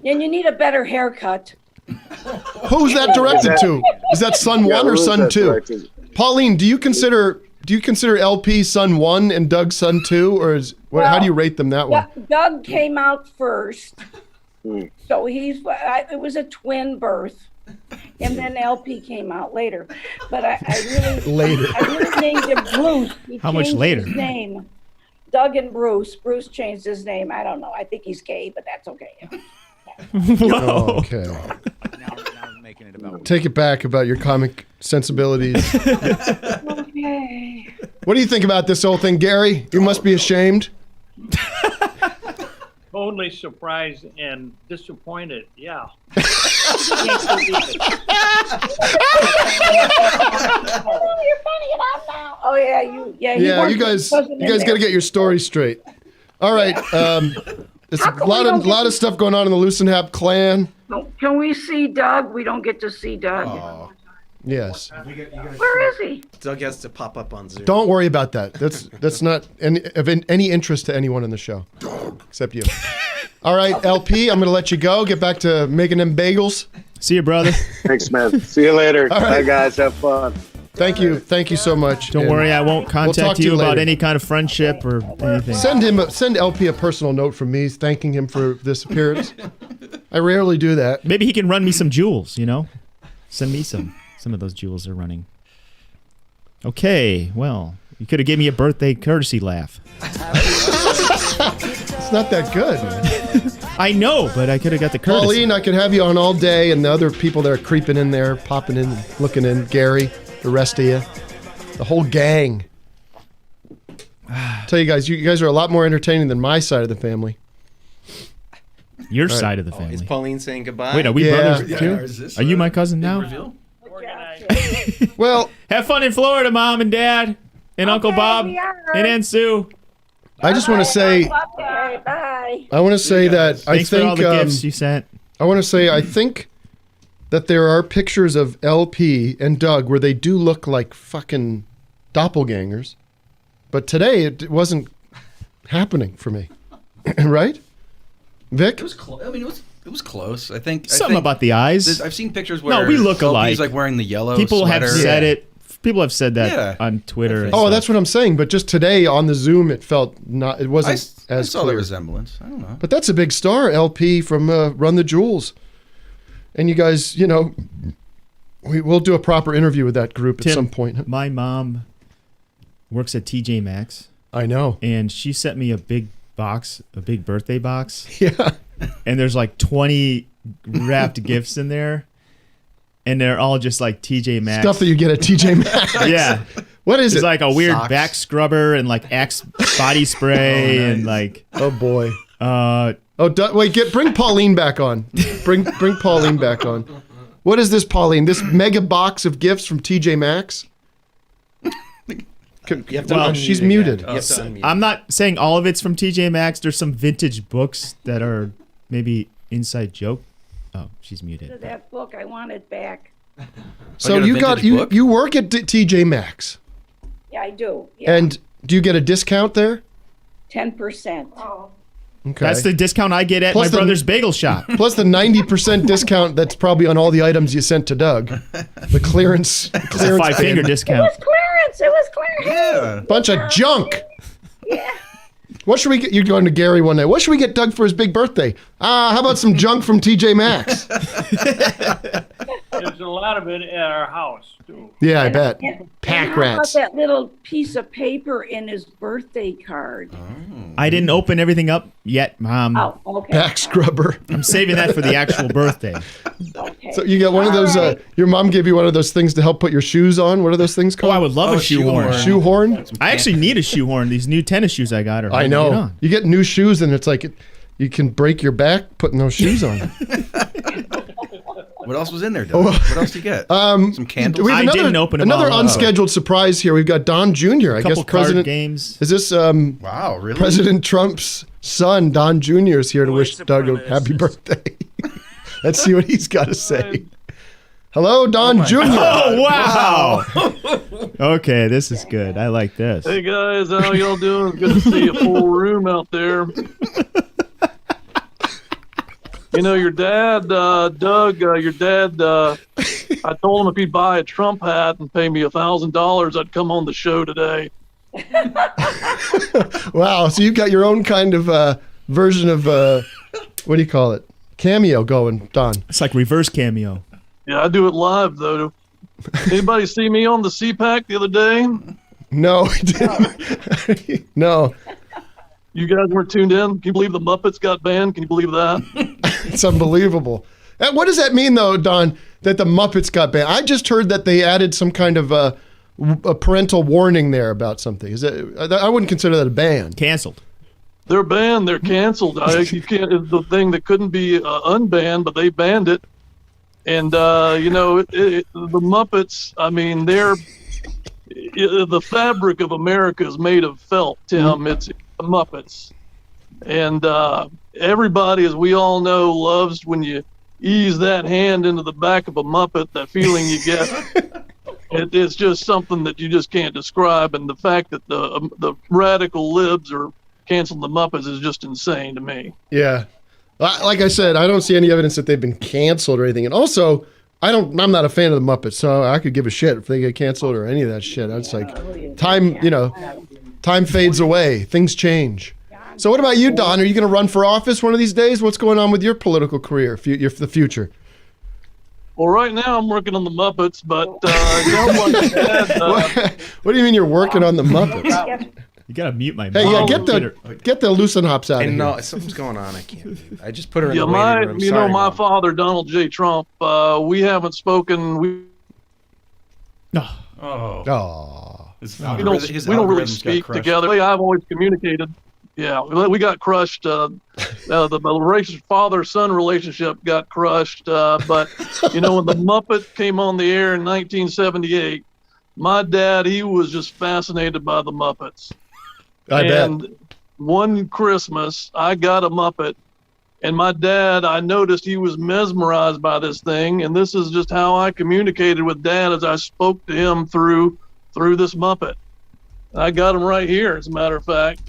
and you need a better haircut. Who's that directed to? Is that son 1 or son 2? Pauline, do you consider LP son 1 and Doug son 2, or how do you rate them that way? Doug came out first, so it was a twin birth, and then LP came out later. But I really named him Bruce. How much later? His name, Doug and Bruce. Bruce changed his name. I don't know. I think he's gay, but that's okay. Whoa. Okay. Now I'm making it about. Take it back about your comic sensibilities. Okay. What do you think about this whole thing, Gary? You must be ashamed. Totally surprised and disappointed. Yeah. Oh, you're funny enough now. Oh yeah, you guys got to get your story straight. All right. There's a lot of stuff going on in the Lussenhop clan. Can we see Doug? We don't get to see Doug. Oh. Yes. Where is he? Doug has to pop up on Zoom. Don't worry about that. That's not of any interest to anyone in the show, except you. All right, LP, I'm going to let you go. Get back to making them bagels. See you, brother. Thanks, man. See you later. All right. Bye, guys. Have fun. Thank you so much. Don't worry, I won't contact you about any kind of friendship or anything. Send LP a personal note from me thanking him for this appearance. I rarely do that. Maybe he can run me some jewels, you know? Send me some. Some of those jewels are running. Okay, well, you could have given me a birthday courtesy laugh. It's not that good. I know, but I could have got the courtesy. Pauline, I could have you on all day, and the other people that are creeping in there, popping in, looking in. Gary, the rest of you, the whole gang. Tell you guys are a lot more entertaining than my side of the fammy. Your side of the family. Is Pauline saying goodbye? Wait, are we brothers too? Are you my cousin now? Well, have fun in Florida, Mom and Dad, and Uncle Bob, and Aunt Sue. I just want to say, bye. I want to say that Thanks for all the gifts you sent. I want to say I think that there are pictures of LP and Doug where they do look like fucking doppelgangers. But today it wasn't happening for me. Right? Vic? It was I mean, it was close. I think Something about the eyes. I've seen pictures where we look alike. He's like wearing the yellow People sweater. have said it. People have said that on Twitter. Oh, that's what I'm saying. But just today on the Zoom, it felt not. It wasn't I as saw clear. the resemblance. I don't know. But that's a big star, LP from Run the Jewels. And you guys, you know, we'll do a proper interview with that group at some point. My mom works at TJ Maxx. I know. And she sent me a big box, a big birthday box. Yeah. And there's like 20 wrapped gifts in there. And they're all just like TJ Maxx. Stuff that you get at TJ Maxx. Yeah. What is it's it? It's like a weird Socks. back scrubber and like Axe body spray and like. Oh boy. Bring Pauline back on. Bring Pauline back on. What is this, Pauline? This mega box of gifts from TJ Maxx? She's muted. I'm not saying all of it's from TJ Maxx. There's some vintage books that are maybe inside joke. Oh, she's muted. That book, I want it back. So you work at TJ Maxx, Yeah, I do. Yeah. and do you get a discount there? 10%. Oh. Okay. That's the discount I get at Plus my the- brother's bagel shop. Plus the 90% discount that's probably on all the items you sent to Doug. The clearance It's a 5-finger bin. discount. Clearance. It was clearance. Bunch of junk. What should we get? You're going to Gary one day. What should we get Doug for his big birthday? How about some junk from TJ Maxx? There's a lot of it at our house, too. Yeah, I bet. Pack How about rats. that little piece of paper in his birthday card? I didn't open everything up yet, Mom. Oh, okay. Back scrubber. I'm saving that for the actual birthday. So you got one of those. Your mom gave you one of those things to help put your shoes on. What are those things called? Oh, I would love a shoehorn. Shoehorn. I actually need a shoehorn. These new tennis shoes I got are hard I to get know. on. You get new shoes, and it's like you can break your back putting those shoes on. What else was in there, Doug? What else did you get? Some candles. We have another unscheduled surprise here. We've got Don Jr. I guess Couple card President games. Is this wow, really? President Trump's son, Don Jr. is here to wish Doug a happy birthday. Let's see what he's got to say. Hello, Don Jr. Oh, wow. Okay, this is good. I like this. Hey guys, how y'all doing? Good to see a full room out there. You know, your dad, Doug, I told him if he'd buy a Trump hat and pay me $1,000, I'd come on the show today. Wow, so you've got your own kind of version of, what do you call it? Cameo going, Don. It's like reverse cameo. Yeah, I do it live, though. Anybody see me on the CPAC the other day? No, he didn't. No. You guys weren't tuned in? Can you believe the Muppets got banned? Can you believe that? It's unbelievable. And what does that mean, though, Don, that the Muppets got banned? I just heard that they added some kind of a parental warning there about something. Is that, I wouldn't consider that a ban. Canceled. They're banned. They're canceled. You can't. It's the thing that couldn't be unbanned, but they banned it. And you know, the Muppets. I mean, the fabric of America is made of felt, Tim. It's the Muppets, and everybody, as we all know, loves when you ease that hand into the back of a Muppet. That feeling you get. It's just something that you just can't describe. And the fact that the radical libs are canceling the Muppets is just insane to me. Yeah. Like I said, I don't see any evidence that they've been canceled or anything. And also, I'm not a fan of the Muppets, so I could give a shit if they get canceled or any of that shit. It's like time fades away. Things change. So what about you, Don? Are you going to run for office one of these days? What's going on with your political career, the future? Well, right now I'm working on the Muppets, but like Dad, what do you mean you're working on the Muppets? You gotta mute my. Hey, yeah, get the Lussenhops out of here. No, something's going on. I can't. I just put her in yeah, the waiting room. You Sorry, know, my Mom. father, Donald J. Trump. We haven't spoken. We Oh. we don't really speak together. I've always communicated. Yeah, we got crushed. The father-son relationship got crushed. But you know, when the Muppet came on the air in 1978, my dad, he was just fascinated by the Muppets. I bet. One Christmas, I got a Muppet, and my dad, I noticed he was mesmerized by this thing, and this is just how I communicated with Dad as I spoke to him through this Muppet. I got him right here. As a matter of fact,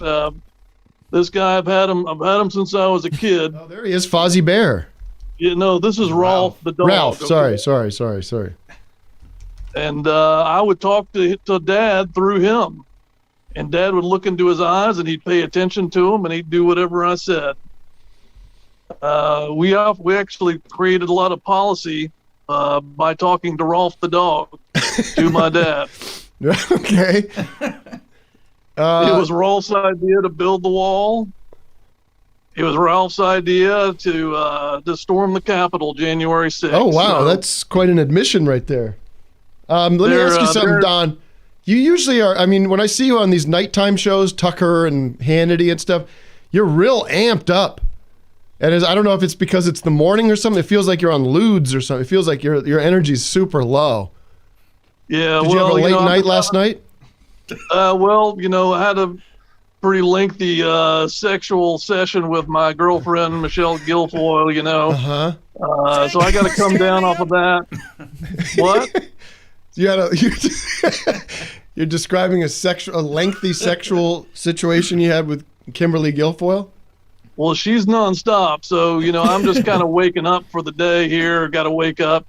this guy I've had him since I was a kid. Oh, there he is, Fozzie Bear. You know, this is Rolf the dog. Ralph, okay? sorry. And I would talk to Dad through him, and Dad would look into his eyes, and he'd pay attention to him, and he'd do whatever I said. We actually created a lot of policy by talking to Rolf the dog to my dad. Okay. It was Rolf's idea to build the wall. It was Ralph's idea to storm the Capitol January 6th. Oh, wow. So, That's quite an admission right there. Let me ask you something, Don. You usually are, I mean, when I see you on these nighttime shows, Tucker and Hannity and stuff, you're real amped up. And I don't know if it's because it's the morning or something. It feels like you're on lewds or something. It feels like your energy's super low. Yeah, Did you have a late night last night? Well, I had a pretty lengthy sexual session with my girlfriend, Michelle Guilfoyle, so I got to come down off of that. What? You're describing a lengthy sexual situation you had with Kimberly Guilfoyle? Well, she's nonstop, so I'm just kind of waking up for the day here. Got to wake up,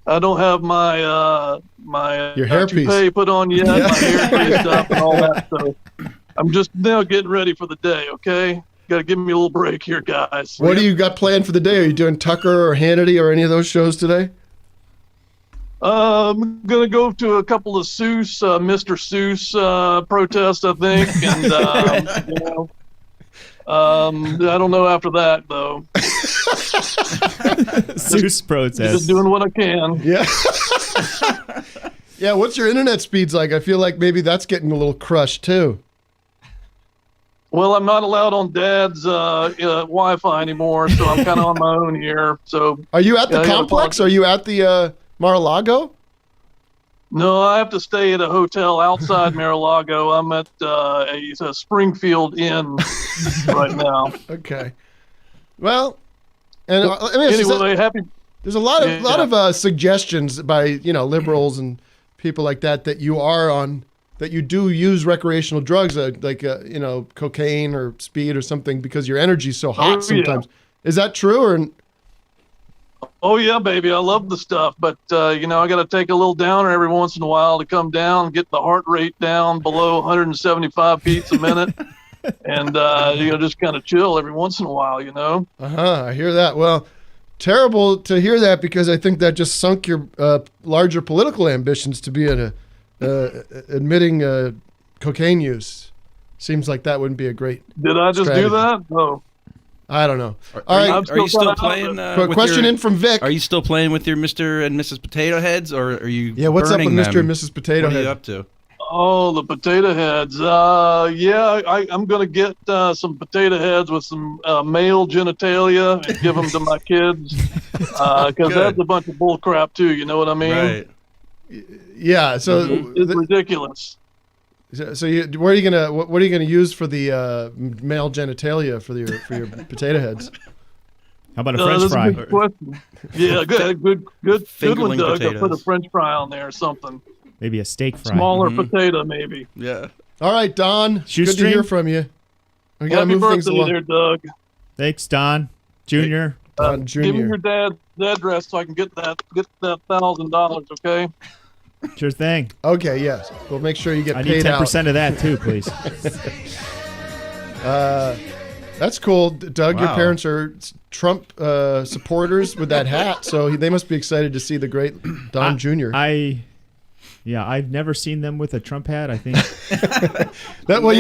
I don't have my your hairpiece toupee put on yet, my hairpiece stuff and all that. So I'm just now getting ready for the day. Okay, got to give me a little break here, guys. What do you got planned for the day? Are you doing Tucker or Hannity or any of those shows today? I'm gonna go to a couple of Seuss, Mr. Seuss protests, I think, and I don't know after that though. Seuss protest. Just doing what I can. Yeah. Yeah. What's your internet speeds like? I feel like maybe that's getting a little crushed too. Well, I'm not allowed on Dad's Wi-Fi anymore, so I'm kind of on my own here. So, are you at the complex? Are you at the Mar-a-Lago? No, I have to stay at a hotel outside Mar-a-Lago. I'm at a Springfield Inn right now. Okay. Well, and anyway, there's a lot of suggestions by liberals and people like that you are on, that you do use recreational drugs like cocaine or speed or something because your energy's so hot sometimes. Yeah. Is that true or? Oh yeah, baby, I love the stuff, but I got to take a little downer every once in a while to come down, get the heart rate down below 175 beats a minute, and just kind of chill every once in a while, I hear that. Well, terrible to hear that because I think that just sunk your larger political ambitions to be admitting cocaine use. Seems like that wouldn't be a great. Did I just strategy. do that? No. I don't know. All right. Are you still playing? Question in from Vic. Are you still playing with your Mr. and Mrs. Potato Heads, or are you? Yeah. What's up with Mr. and Mrs. Potato Head? What are you up to? Oh, the potato heads. I'm gonna get some potato heads with some male genitalia and give them to my kids because that's a bunch of bull crap too. You know what I mean? Right. Yeah. So it's ridiculous. So what are you gonna use for the male genitalia for your potato heads? How about a French fry? A good question. Yeah, good one, Doug. I'll put a French fry on there or something. Maybe a steak fry. Smaller potato, maybe. Yeah. All right, Don. Good to hear from you. We gotta Happy move things birthday along. there, Doug. Thanks, Don Jr. Don Jr. Give me your dad's address so I can get that $1,000. Okay. Sure thing. Okay, yes. We'll make sure you get I paid need out. 10% of that too, please. That's cool, Doug. Wow. Your parents are Trump supporters with that hat, so they must be excited to see the great Don Jr. I've never seen them with a Trump hat. I think when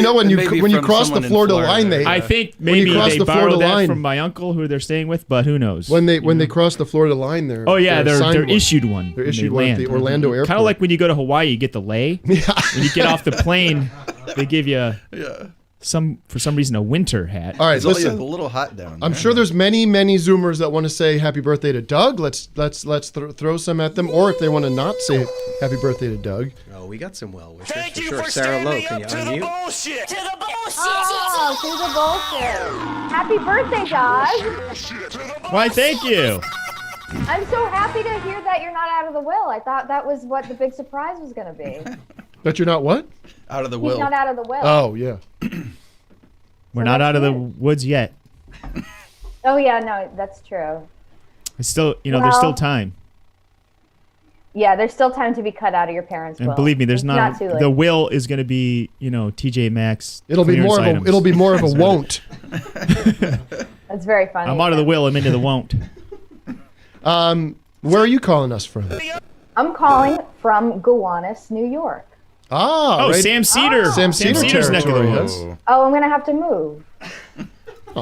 you cross the Florida line, I think maybe they borrowed that from my uncle who they're staying with, but who knows? When they cross the Florida line, they're issued one. They're issued one at the Orlando airport. Kind of like when you go to Hawaii, you get the lei. Yeah. When you get off the plane, they give you for some reason a winter hat. All right, listen. It's a little hot down there. I'm sure there's many Zoomers that want to say happy birthday to Doug. Let's throw some at them, or if they want to not say happy birthday to Doug. Oh, we got some well wishers for sure. Sarah Lowe, can you unmute? Oh, to the bullshit. Happy birthday, Doug. Why, thank you. I'm so happy to hear that you're not out of the will. I thought that was what the big surprise was going to be. But you're not what? Out of the He's will. not out of the will. Oh, yeah. We're not out of the woods yet. Oh yeah, no, that's true. It's still, there's still Well- time. Yeah, there's still time to be cut out of your parents' will. And believe me, there's It's not. too late. The will is going to be, TJ Maxx. It'll be clearance more of a. items. It'll be more of a won't. That's very funny. I'm out of the will. I'm into the won't. Where are you calling us from? I'm calling from Gowanus, New York. Ah, Oh, right. Sam Cedar. Sam Cedar Cedar's neck of the territory, woods. yes. Oh, I'm gonna have to move.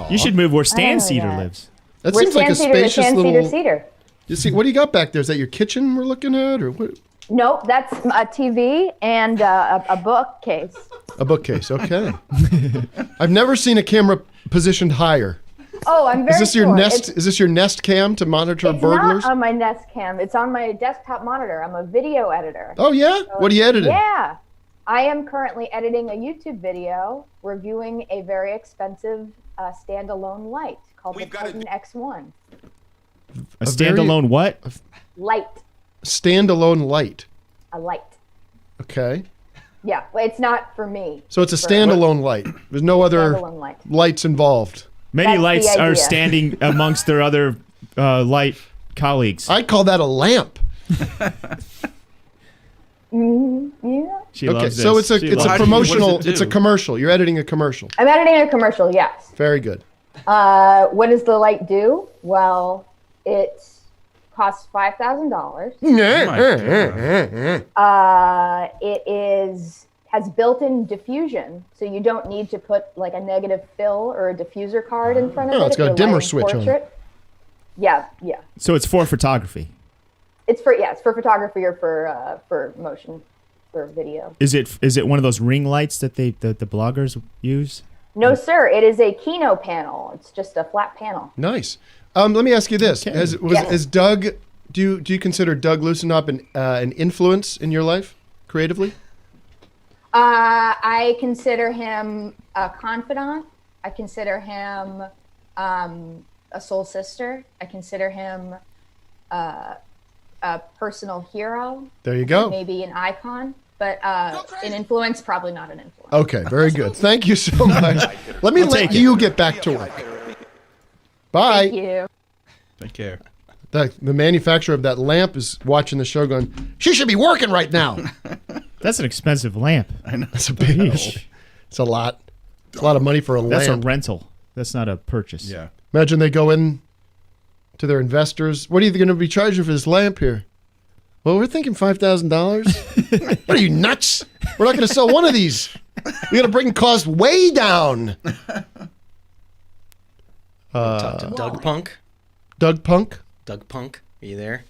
You should move where Stan know Cedar that. lives. That We're seems like a Stan Cedar to spacious Stan little. Cedar Cedar. You see, what do you got back there? Is that your kitchen we're looking at, or what? Nope, that's a TV and a bookcase. A bookcase. Okay. I've never seen a camera positioned higher. Oh, I'm very Is this your sure. Nest? Is this your Nest cam to monitor It's burglars? not on my Nest Cam. It's on my desktop monitor. I'm a video editor. Oh yeah. What are you editing? Yeah. I am currently editing a YouTube video reviewing a very expensive standalone light called the Titan X1. A standalone what? Light. Standalone light. A light. Okay. Yeah, well, it's not for me. So it's a For- standalone light. There's no other Standalone light. lights involved. Many That's the lights are idea. standing amongst their other light colleagues. I'd call that a lamp. Yeah. She Okay, loves so this. it's a She it's a loves it. promotional. What does it It's a do? commercial. You're editing a commercial. I'm editing a commercial, yes. Very good. What does the light do? Well, it costs $5,000. It has built-in diffusion, so you don't need to put like a negative fill or a diffuser card in front of it. Oh, it's if got a you're dimmer lighting switch on it. portrait. Yeah. So it's for photography. It's for photography or for motion, for video. Is it one of those ring lights that the bloggers use? No, sir. It is a Kino panel. It's just a flat panel. Nice. Let me ask you this: is Doug? Do you consider Doug Lussenhop an influence in your life creatively? I consider him a confidant. I consider him a soul sister. I consider him a personal hero. There you go. Maybe an icon, but an influence, probably not an influence. Okay, very good. Thank you so much. Let me let you get back to work. Bye. Thank you. Take care. The manufacturer of that lamp is watching the show going, she should be working right now. That's an expensive lamp. I know. That's a big It's a lot. It's a lot of money for a That's lamp. a rental. That's not a purchase. Yeah. Imagine they go in to their investors. What are you going to be charging for this lamp here? Well, we're thinking $5,000. What are you, nuts? We're not going to sell one of these. We got to bring cost way down. Talk to Doug Punk. Doug Punk? Doug Punk, are you there?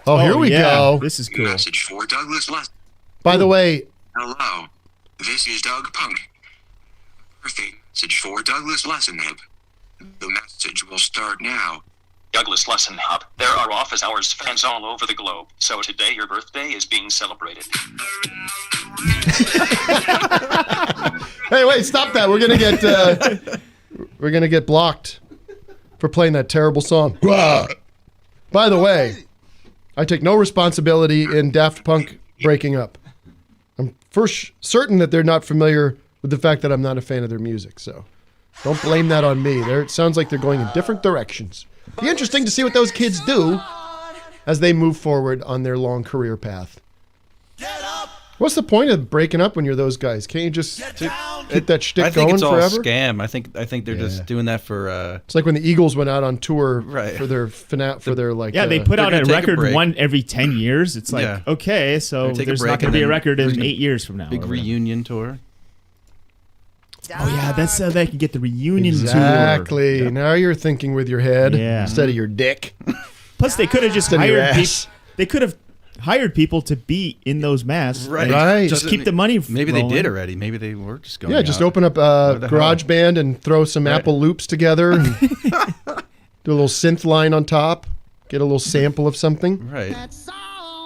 Oh, here we go. This is cool. Message for Douglas Less. By the way, Hello, this is Doug Punk. Birthday message for Douglas Lussenhop. The message will start now. Douglas Lussenhop, there are office hours fans all over the globe, so today your birthday is being celebrated. hey, wait, stop that. We're gonna get blocked for playing that terrible song. By the way, I take no responsibility in Daft Punk breaking up. I'm certain that they're not familiar with the fact that I'm not a fan of their music, so don't blame that on me. It sounds like they're going in different directions. Be interesting to see what those kids do as they move forward on their long career path. What's the point of breaking up when you're those guys? Can't you just keep that shtick I think going it's all forever? scam. I think they're just doing that for. It's like when the Eagles went out on tour Right. for their like. Yeah, they put out a gonna take a record break. one every 10 years. It's like, Yeah. okay, so Take a there's break not going and to be a then record in bring 8 years from now. Big or whatever. reunion tour. Oh, yeah, that's how they can get the reunion tour. Exactly. Now you're thinking with your head instead of your dick. Plus, they could have just Instead of your hired ass. They could have hired people to be in those masks. Right. and Right. Just keep the money Maybe rolling. they did already. Maybe they were just going. Yeah, just out. open up What the hell? GarageBand and throw some Right. Apple loops together and do a little synth line on top. Get a little sample of something. Right.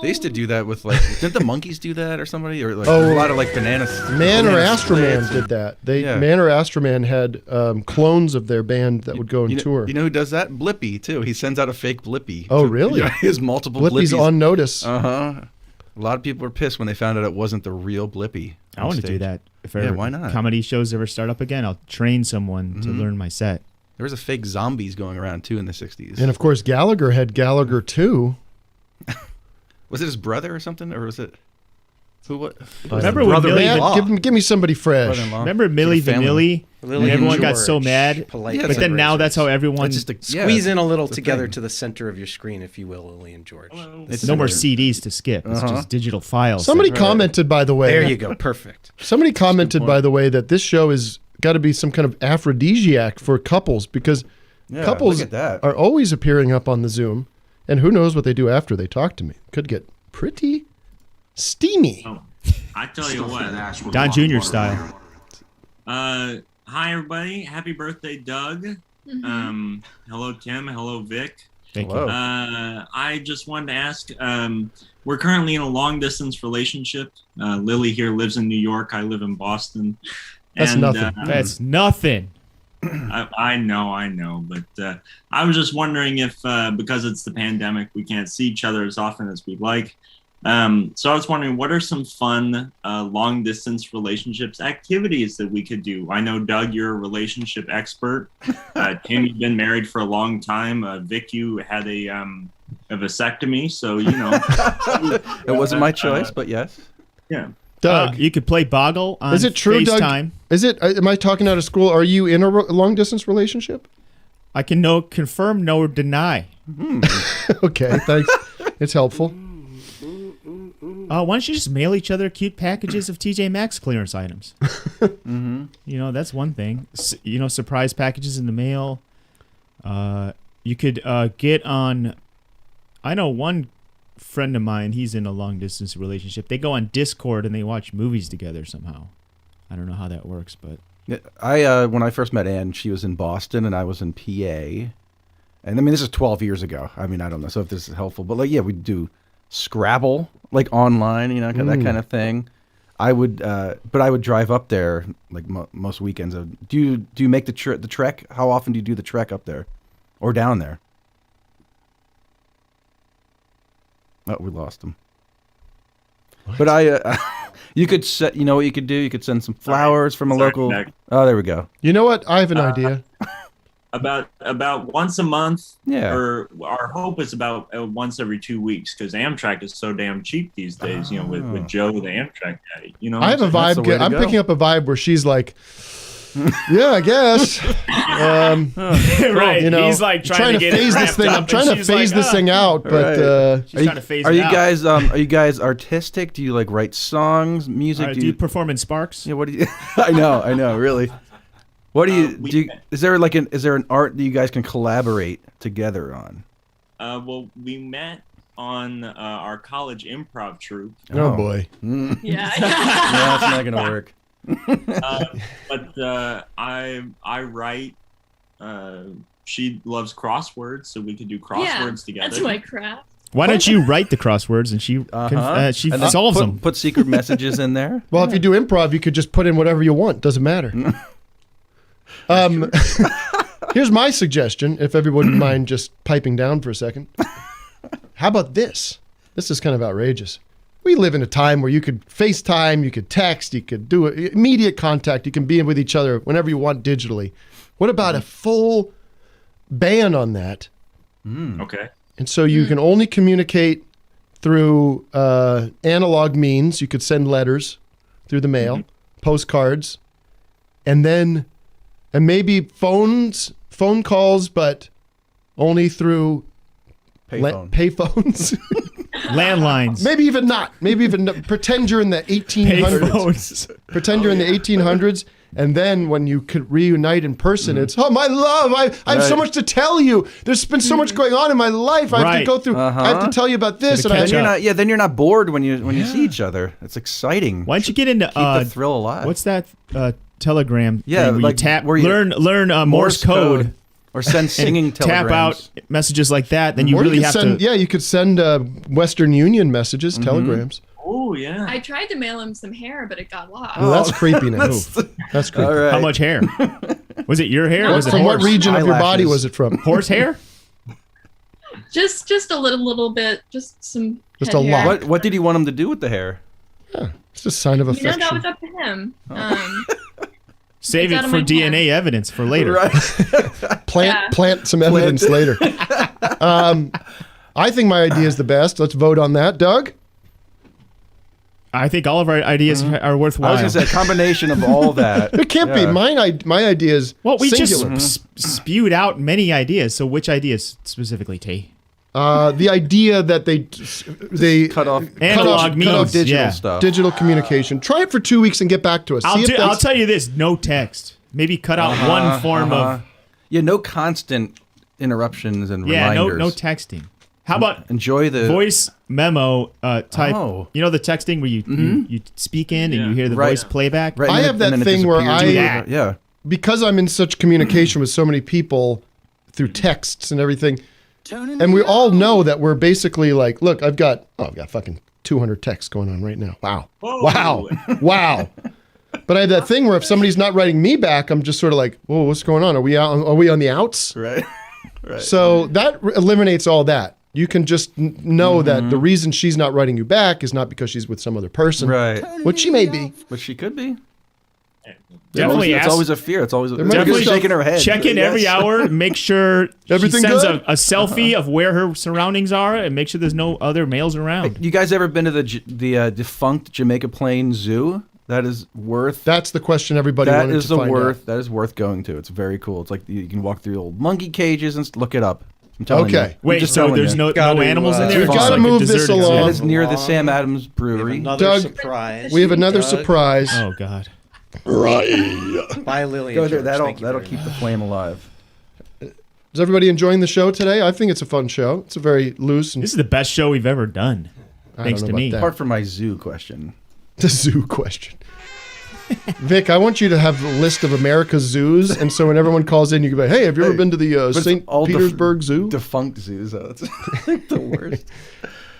They used to do that with like, didn't the Monkees do that or somebody? Or like Oh, a lot of like bananas. Man or banana Astroman splits. did that. Yeah. Man or Astroman had clowns of their band that would go on tour. You know who does that? Blippy too. He sends out a fake Blippy. Oh, really? Yeah, he has multiple Blippy's Blippies on notice. A lot of people were pissed when they found out it wasn't the real Blippy. I want to do that. If Yeah, ever why not? comedy shows ever start up again, I'll train someone to Mhm. learn my set. There was a fake zombies going around too in the 60s. And of course, Gallagher had Gallagher too. Was it his brother or something, or was it who? What? Remember when Millie? Give me somebody fresh. Brother-in-law. Remember Millie Family. Vanilli? Lily And everyone and got so George, mad. polite But then now that's how everyone squeeze in a little together to the center of your screen, if you will, Lily and George. It's no more CDs to skip. It's just digital files. Somebody commented, by the way. There you go. Perfect. Somebody commented, by the way, that this show is got to be some kind of aphrodisiac for couples because Yeah, couples look at that. are always appearing up on the Zoom, and who knows what they do after they talk to me. Could get pretty steamy. I tell you what. Don Jr. style. Hi, everybody. Happy birthday, Doug. Hello, Tim. Hello, Vic. Thank you. I just wanted to ask, we're currently in a long-distance relationship. Lily here lives in New York. I live in Boston. That's nothing. That's nothing. I know. But I was just wondering if, because it's the pandemic, we can't see each other as often as we'd like. So I was wondering, what are some fun long distance relationships activities that we could do? I know, Doug, you're a relationship expert. Tim, you've been married for a long time. Vic, you had a vasectomy, so you know. It wasn't my choice, but yes. Yeah. Doug, you could play Boggle on is it true, FaceTime. Doug? Is it? Am I talking out of school? Are you in a long distance relationship? I can confirm, no, or deny. Okay, thanks. It's helpful. Why don't you just mail each other cute packages of TJ Maxx clearance items? Mm-hmm. You know, that's one thing. Surprise packages in the mail. You could get on. I know one friend of mine. He's in a long distance relationship. They go on Discord and they watch movies together somehow. I don't know how that works, but When I first met Ann, she was in Boston and I was in PA, and I mean this is 12 years ago. I mean I don't know, so if this is helpful, but like we do Scrabble like online, you know, that kind of thing. I would, but I would drive up there like most weekends. Do you make the trek? How often do you do the trek up there, or down there? Oh, we lost him. But you could set. You know what you could do? You could send some flowers from a local. Oh, there we go. You know what? I have an idea. About once a month. Yeah. Or our hope is about once every 2 weeks, because Amtrak is so damn cheap these days. You know, with Joe, the Amtrak guy. You know, I have a vibe. I'm picking up a vibe where she's like, "Yeah, I guess." Right. You know, he's like trying to get phase it this thing. wrapped I'm up, trying and to she's phase like, this thing out, but she's trying to phase are it you out. guys are you guys artistic? Do you like write songs, music? Do you perform in Sparks? Yeah. What do you? I know. Really. What do you do? Is there an art that you guys can collaborate together on? Well, we met on our college improv troupe. Oh boy. Yeah. That's not gonna work. But I write. She loves crosswords, so we could do crosswords together. That's my craft. Why don't you write the crosswords and she And then solves them? Put secret messages in there. Well, if you do improv, you could just put in whatever you want. Doesn't matter. Here's my suggestion, if everyone wouldn't mind just piping down for a second. How about this? This is kind of outrageous. We live in a time where you could FaceTime, you could text, you could do immediate contact, you can be with each other whenever you want digitally. What about a full ban on that? Okay. And so you can only communicate through analog means. You could send letters through the mail, postcards, and maybe phone calls, but only through payphones. Landlines. Maybe even not. Pretend you're in the 1800s. Pretend you're in the 1800s. And then when you could reunite in person, it's, oh, my love, I have so much to tell you. There's been so much going on in my life. I have to go through, I have to tell you about this. And then you're not bored when you see each other. It's exciting. Why don't you get into keep the thrill alive? What's that Telegram? Yeah, thing where like you tap, where you learn Morse code. Or send singing and tap out telegrams. messages like that, then you Or really could have send, to. Yeah, you could send Western Union messages, telegrams. Oh yeah. I tried to mail him some hair, but it got lost. Oh, that's creepy now. That's creepy. All right. How much hair? Was it your hair? Or was it From horse? what region of your body Eyelashes. was it from? Horse hair? Just a little bit, just some. Just head a hair. lot. What did he want him to do with the hair? It's a sign of You know, affection. that was up to him. Save It's it out of for my DNA evidence for later. Plant some evidence later. I think my idea is the best. Let's vote on that. Doug? I think all of our ideas are worthwhile. I was going to say a combination of all that. It can't be. My idea is we singular. just spewed out many ideas. So which ideas specifically, Tay? The idea that they cut off Analog means, digital yeah. stuff. digital communication. Try it for 2 weeks and get back to us. See if I'll that's- tell you this: no text. Maybe cut out one form of. Yeah, no constant interruptions and reminders. No texting. How about enjoy the voice memo type? Oh. You know the texting where you speak in and you hear the Right. voice playback. Right, I and have then that it thing where disappears. because I'm in such communication with so many people through texts and everything, and we all know that we're basically like, look, I've got fucking 200 texts going on right now. Wow. Wow. But I have that thing where if somebody's not writing me back, I'm just sort of like, whoa, what's going on? Are we on the outs? Right. So that eliminates all that. You can just know that the reason she's not writing you back is not because she's with some other person. Right. Which she may be. But she could be. Definitely It's ask- always a fear. It's always Definitely shaking her head. Check in Yes. every hour. Make sure Everything she sends good? a selfie of where her surroundings are, and make sure there's no other males around. You guys ever been to the defunct Jamaica Plain Zoo? That is worth. That's the question everybody wanted to find out. That is worth going to. It's very cool. It's like you can walk through old monkey cages and look it up. I'm telling you. Okay. I'm Wait, just so telling there's you. no animals in there? We've Just got to like a move this deserted zoo? along. And it's near the Sam Adams Brewery. Another Doug, surprise. we have another Doug. surprise. Oh God. Right. Bye, Lily. Go and there. George. That'll Thank you very keep the much. flame alive. Is everybody enjoying the show today? I think it's a fun show. It's a very loose and This is the best show we've ever done. I Thanks don't to know me. about that. Apart from my zoo question. The zoo question. Vic, I want you to have a list of America's zoos, and so when everyone calls in, you can be like, hey, have you ever been to the But it's St. all Petersburg Zoo? Defunct zoos. So it's the worst.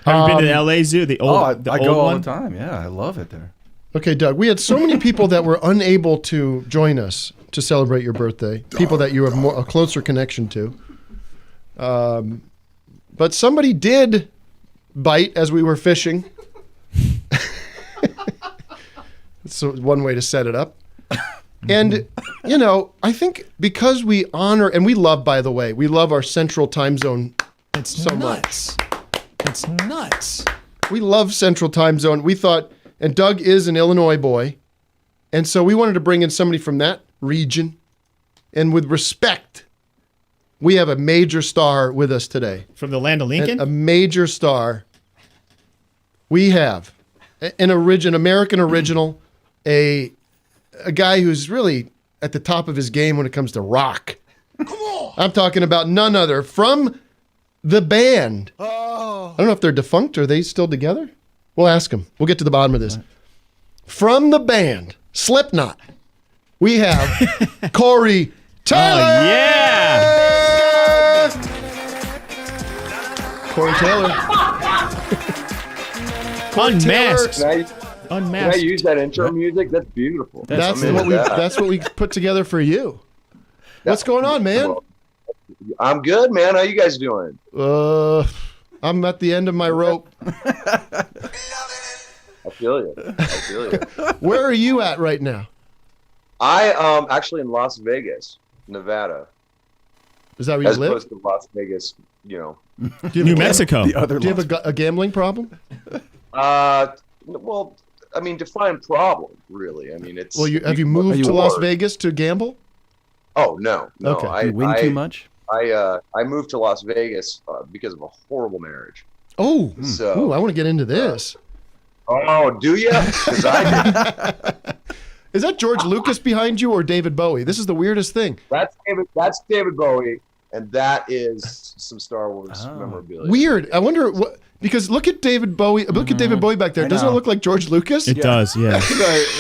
Have you been to the LA Zoo? The old, I the go old all one? the time. Yeah, I love it there. Okay, Doug, we had so many people that were unable to join us to celebrate your birthday, people that you have a closer connection to. But somebody did bite as we were fishing. So one way to set it up. And, I think because we honor, and we love, by the way, we love our central time zone so much. It's nuts. We love central time zone. We thought, and Doug is an Illinois boy, and so we wanted to bring in somebody from that region. And with respect, we have a major star with us today. From the land of Lincoln? A major star. We have an American original, a guy who's really at the top of his game when it comes to rock. Come on. I'm talking about none other from the band. I don't know if they're defunct. Are they still together? We'll ask them. We'll get to the bottom of this. From the band, Slipknot, we have Corey Taylor. Oh, yeah. Corey Taylor. Unmasked. Can I Unmasked. use that intro music? That's beautiful. That's I'm what into we. that. That's what we put together for you. What's going on, man? I'm good, man. How you guys doing? I'm at the end of my rope. I feel you. Where are you at right now? I actually in Las Vegas, Nevada. Is that where you As live? opposed to Las Vegas, Do New Mexico. Do you have a gambling problem? Well, I mean, define problem, really. I mean, it's. Well, have you moved to Las Vegas to gamble? Oh no. Okay. I You win too much? I moved to Las Vegas because of a horrible marriage. Oh, So- ooh, I want to get into this. Oh, do you? Because I did. Is that George Lucas behind you or David Bowie? This is the weirdest thing. That's David Bowie, and that is some Star Wars memorabilia. Weird. I wonder what, because look at David Bowie. Look at David Bowie back there. I Doesn't it know. look like George Lucas? It does, yeah.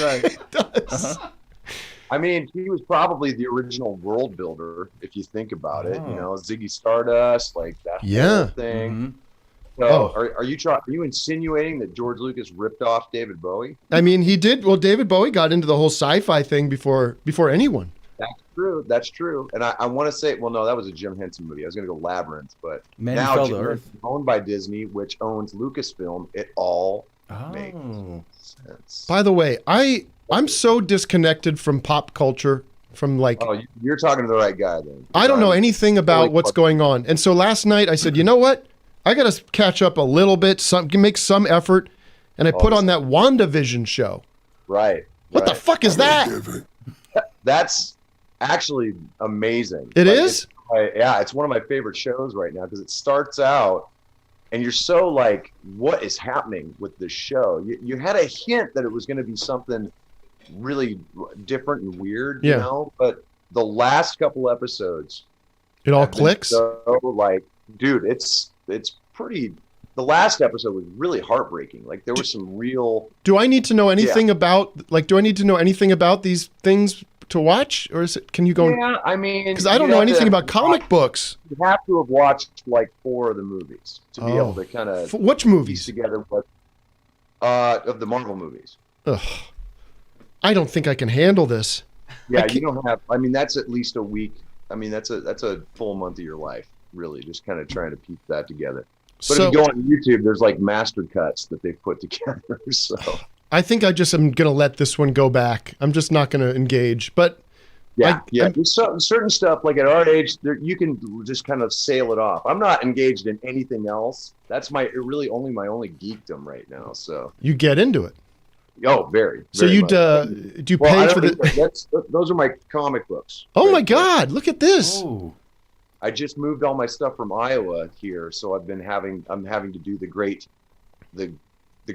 right. It does. I mean, he was probably the original world builder, if you think about it. You know, Ziggy Stardust, like that whole thing. Mm-hmm. So, are you insinuating that George Lucas ripped off David Bowie? I mean, he did. Well, David Bowie got into the whole sci-fi thing before anyone. That's true. That's true. And I want to say, well, no, that was a Jim Henson movie. I was going to go Labyrinth, but Man Who now Fell to Jim Earth. Henson's owned by Disney, which owns Lucasfilm. It all makes sense. By the way, I'm so disconnected from pop culture. From like, Oh, you're talking to the right guy then. I don't know anything about what's going on. And so last night I said, you know what? I got to catch up a little bit, make some effort. And I put on that WandaVision show. Right. What the fuck is that? That's actually amazing. It is? Yeah, it's one of my favorite shows right now because it starts out and you're so like, what is happening with this show? You had a hint that it was going to be something really different and weird, you know? But the last couple episodes, it all clicks. So like, dude, it's pretty. The last episode was really heartbreaking. Like there was some real. Do I need to know anything about do I need to know anything about these things to watch, or is it? Can you go? Yeah, I mean, because I don't know anything about comic books. You have to have watched like 4 of the movies to be able to kind of which movies piece together what of the Marvel movies. Ugh. I don't think I can handle this. Yeah, you don't have. I mean, that's at least a week. I mean, that's a full month of your life, really, just kind of trying to piece that together. But if you go on YouTube, there's like master cuts that they've put together. So I think I just am gonna let this one go back. I'm just not gonna engage. But there's certain stuff like at our age, you can just kind of sail it off. I'm not engaged in anything else. That's my only geekdom right now. So you get into it. Oh, very. So do you pay for the? Those are my comic books. Oh my God! Look at this. Oh. I just moved all my stuff from Iowa here, so I'm having to do the great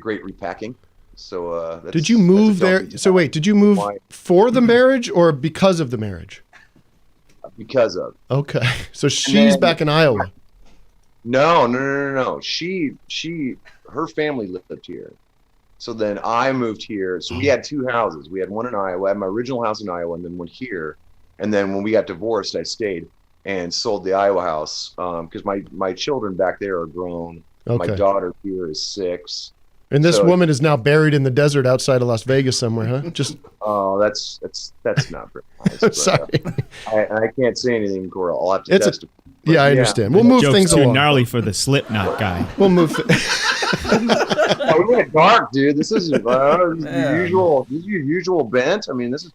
repacking. So did you move there? So wait, did you move for the marriage or because of the marriage? Because of. Okay, so she's back in Iowa. No. Her family lived here. So then I moved here. So we had 2 houses. We had one in Iowa. I had my original house in Iowa and then one here. And then when we got divorced, I stayed and sold the Iowa house because my children back there are grown. Okay. My daughter here is 6. And this woman is now buried in the desert outside of Las Vegas somewhere, huh? Just that's not very nice. But, sorry. I can't say anything, Cora. I'll have to test it. Yeah, I understand. We'll move Joke's things too along. gnarly for the Slipknot guy. We'll move. We went dark, dude. This is your usual bent. I mean, this is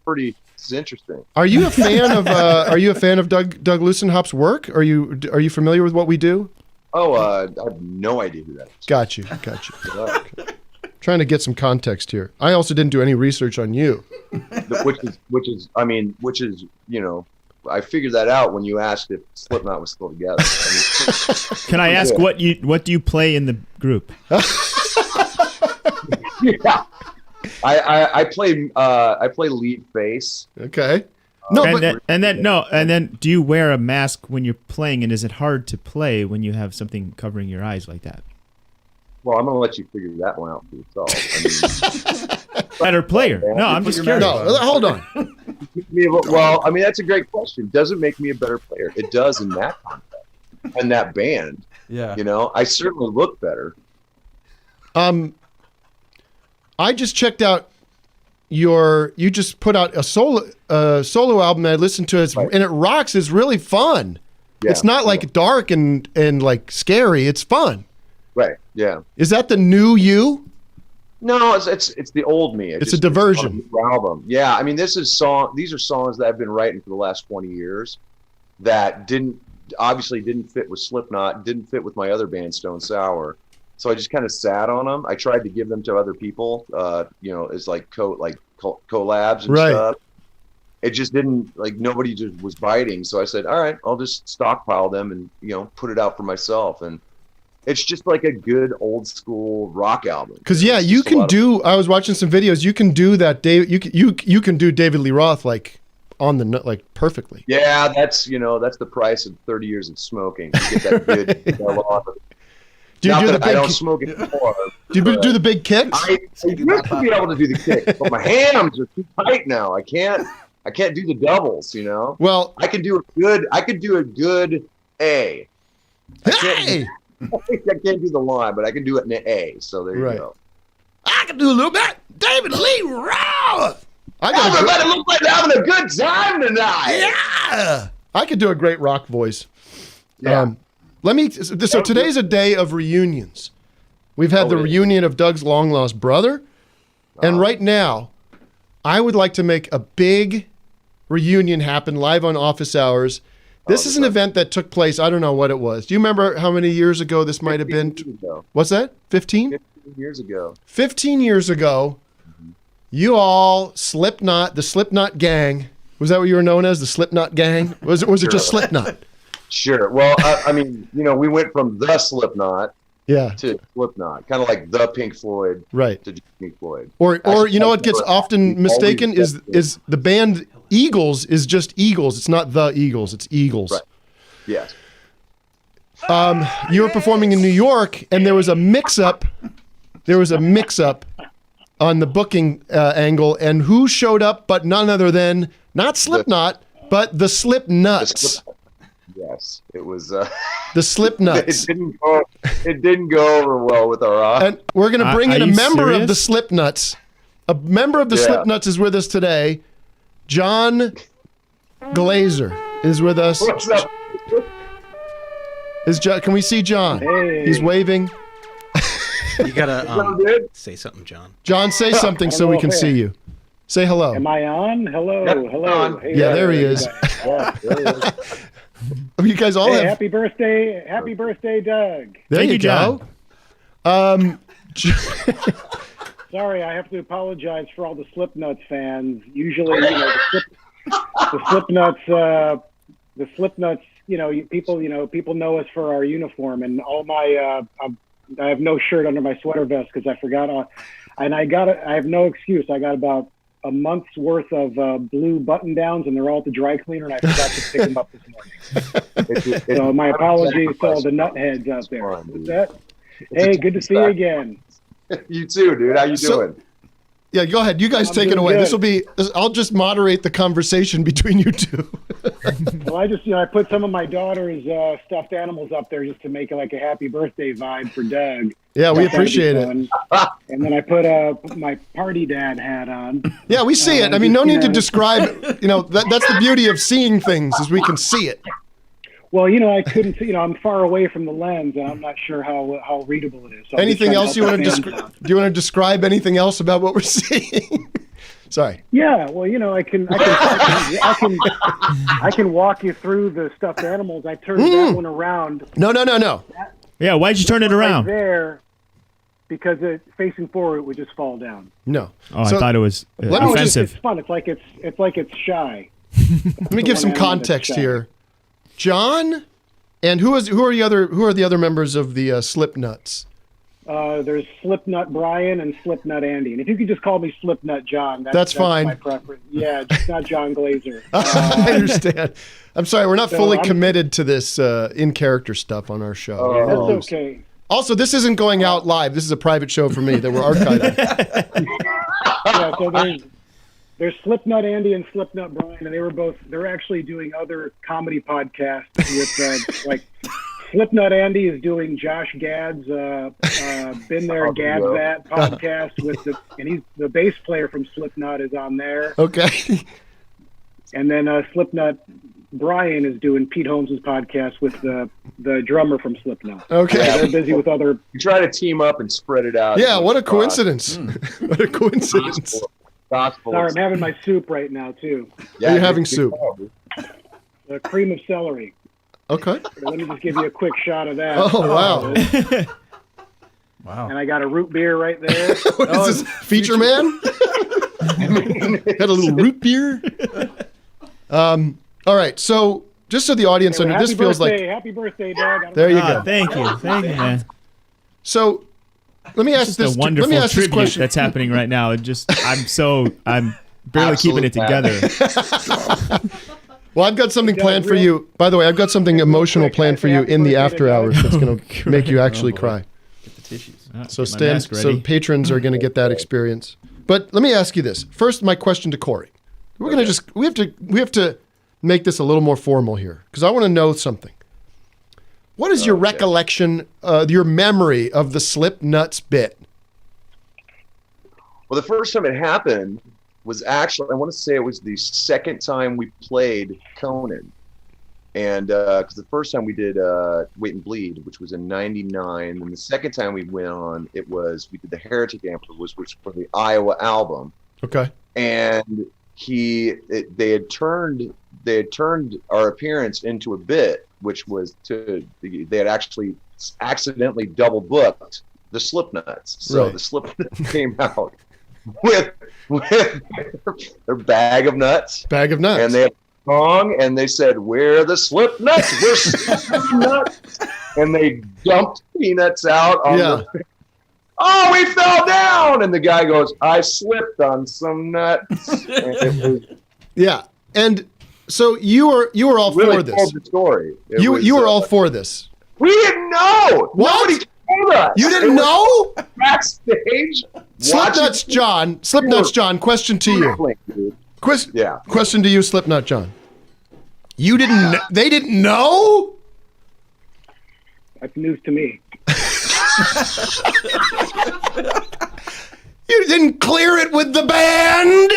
interesting. Are you a fan of Doug Lussenhop's work? Are you familiar with what we do? Oh, I have no idea who that is. Got you. Trying to get some context here. I also didn't do any research on you. Which is, you know, I figured that out when you asked if Slipknot was still together. Can I ask what do you play in the group? Yeah, I play lead bass. Okay. No, and then do you wear a mask when you're playing? And is it hard to play when you have something covering your eyes like that? Well, I'm gonna let you figure that one out for yourself. Better player. No, I'm just curious. No, hold on. Well, I mean, that's a great question. Does it make me a better player? It does in that context. And that band. Yeah. You know, I certainly look better. I just checked out you just put out a solo album that I listened to, and it rocks. It's really fun. Yeah, it's not like dark and like scary. It's fun. Right. Yeah. Is that the new you? No, it's the old me. It's a diversion. Album. Yeah. I mean, these are songs that I've been writing for the last 20 years that obviously didn't fit with Slipknot, didn't fit with my other band, Stone Sour. So I just kind of sat on them. I tried to give them to other people, you know, as like collabs and stuff. It just didn't, like, nobody just was biting. So I said, all right, I'll just stockpile them and, you know, put it out for myself. And it's just like a good old school rock album. Because you can do. I was watching some videos. You can do that. You can do David Lee Roth like on the perfectly. Yeah, that's the price of 30 years of smoking to get that good. Do you do the big? I don't smoke it anymore. Do you do the big kicks? I used to be able to do the kicks, but my hands are too tight now. I can't. I can't do the doubles, you know. Well, I can do a good A. I can't do the line, but I can do it in an A. So there you go. I can do a little bit. David Lee Roth. Everybody looks like they're having a good time tonight. Yeah. I could do a great rock voice. Yeah. So today's a day of reunions. We've had the reunion of Doug's long lost brother. And right now, I would like to make a big reunion happen live on Office Hours. This is an event that took place, I don't know what it was. Do you remember how many years ago this might have been? What's that? 15? 15 years ago. 15 years ago, you all, Slipknot, the Slipknot gang, was that what you were known as, the Slipknot gang? Was it just Slipknot? Sure. Well, I mean, you know, we went from the Slipknot to Slipknot, kind of like the Pink Floyd to Pink Floyd. Or you know what gets often mistaken is the band Eagles is just Eagles. It's not the Eagles. It's Eagles. Right. Yes. You were performing in New York, and there was a mix-up. On the booking angle, and who showed up but none other than not Slipknot, but the Slipnuts. Yes, it was the Slipnuts. It didn't go over well with our audience. And we're going to bring in a member of the Slipnuts. A member of the Slipnuts is with us today. John Glazer is with us. What's up? Can we see John? Hey. He's waving. You gotta say something, John. John, say something so we can see you. Say hello. Am I on? Hello, hello. Hey, yeah, there he is. You guys all have. Happy birthday, Doug. There you go. Sorry, I have to apologize for all the Slipnuts fans. Usually, you know, the Slipnuts, people know us for our uniform, and all my, I have no shirt under my sweater vest because I forgot, and I have no excuse. I got about a month's worth of blue button downs, and they're all at the dry cleaner, and I forgot to pick them up this morning. So my apologies to all the nutheads out there. What's that? Hey, good to see you again. You too, dude. How you doing? Yeah, go ahead. You guys take it away. I'll just moderate the conversation between you two. Well, I put some of my daughter's stuffed animals up there just to make it like a happy birthday vibe for Doug. Yeah, we appreciate it. And then I put my party dad hat on. Yeah, we see it. I mean, no need to describe. That's the beauty of seeing things is we can see it. Well, I couldn't see. I'm far away from the lens, and I'm not sure how readable it is. So anything else you want to describe? Do you want to describe anything else about what we're seeing? Sorry. Yeah, well, I can walk you through the stuffed animals. I turned that one around. No. Yeah, why'd you turn it around? Right there, because facing forward, it would just fall down. No. Oh, I thought it was offensive. It's fun. It's like it's shy. Let me give some context here. John, and who are the other members of the Slipnuts? There's Slipnut Brian and Slipnut Andy, and if you could just call me Slipnut John, that's fine. My preference. Yeah, just not John Glazer. I understand. I'm sorry, we're not fully committed to this in character stuff on our show. That's okay. Also, this isn't going out live. This is a private show for me that we're archiving. Yeah, so there's Slipnut Andy and Slipnut Brian, and they're actually doing other comedy podcasts with like Slipnut Andy is doing Josh Gad's Been There Gad That podcast and he's the bass player from Slipknot is on there. Okay. And then Slipnut Brian is doing Pete Holmes' podcast with the drummer from Slipknot. Okay. Yeah, they're busy with other. You try to team up and spread it out. Yeah, what a coincidence. What a coincidence. Gospel. Sorry, I'm having my soup right now too. Yeah, you're having soup. The cream of celery. Okay. So let me just give you a quick shot of that. Oh wow! Wow. And I got a root beer right there. What is this, feature man? Got a little root beer. All right, so just so the audience Anyway, this feels like happy birthday, Doug. There you go. Thank you, man. So let me ask this. A wonderful let me ask this tribute question. that's happening right now. I'm barely keeping it together. Well, I've got something planned for you. By the way, I've got something emotional planned for you in the after hours that's going to make you actually cry. Get the tissues. So patrons are going to get that experience. But let me ask you this. First, my question to Corey. We're gonna we have to make this a little more formal here because I want to know something. What is your recollection, your memory of the Slipnuts bit? Well, the first time it happened was actually, I want to say it was the second time we played Conan. And because the first time we did Wait and Bleed, which was in '99, and the second time we went on, we did the Heretic Amper, which was for the Iowa album. Okay. And they had turned our appearance into a bit, which was they had actually accidentally double booked the Slipnuts. So Right. the Slipnuts came out with their bag of nuts. Bag of nuts. And they had a song, and they said, "We're the Slipnuts. We're Slipnuts." And they dumped peanuts out on the. Oh, we fell down! And the guy goes, "I slipped on some nuts." And it was, yeah, and so you were all really for this. told the story. It You was, were all for this. We didn't know. What? Nobody told us. You didn't know? Backstage. Slipnuts John. Question to you. Question to you, Slipnut John. You didn't. They didn't know. That's news to me. You didn't clear it with the band.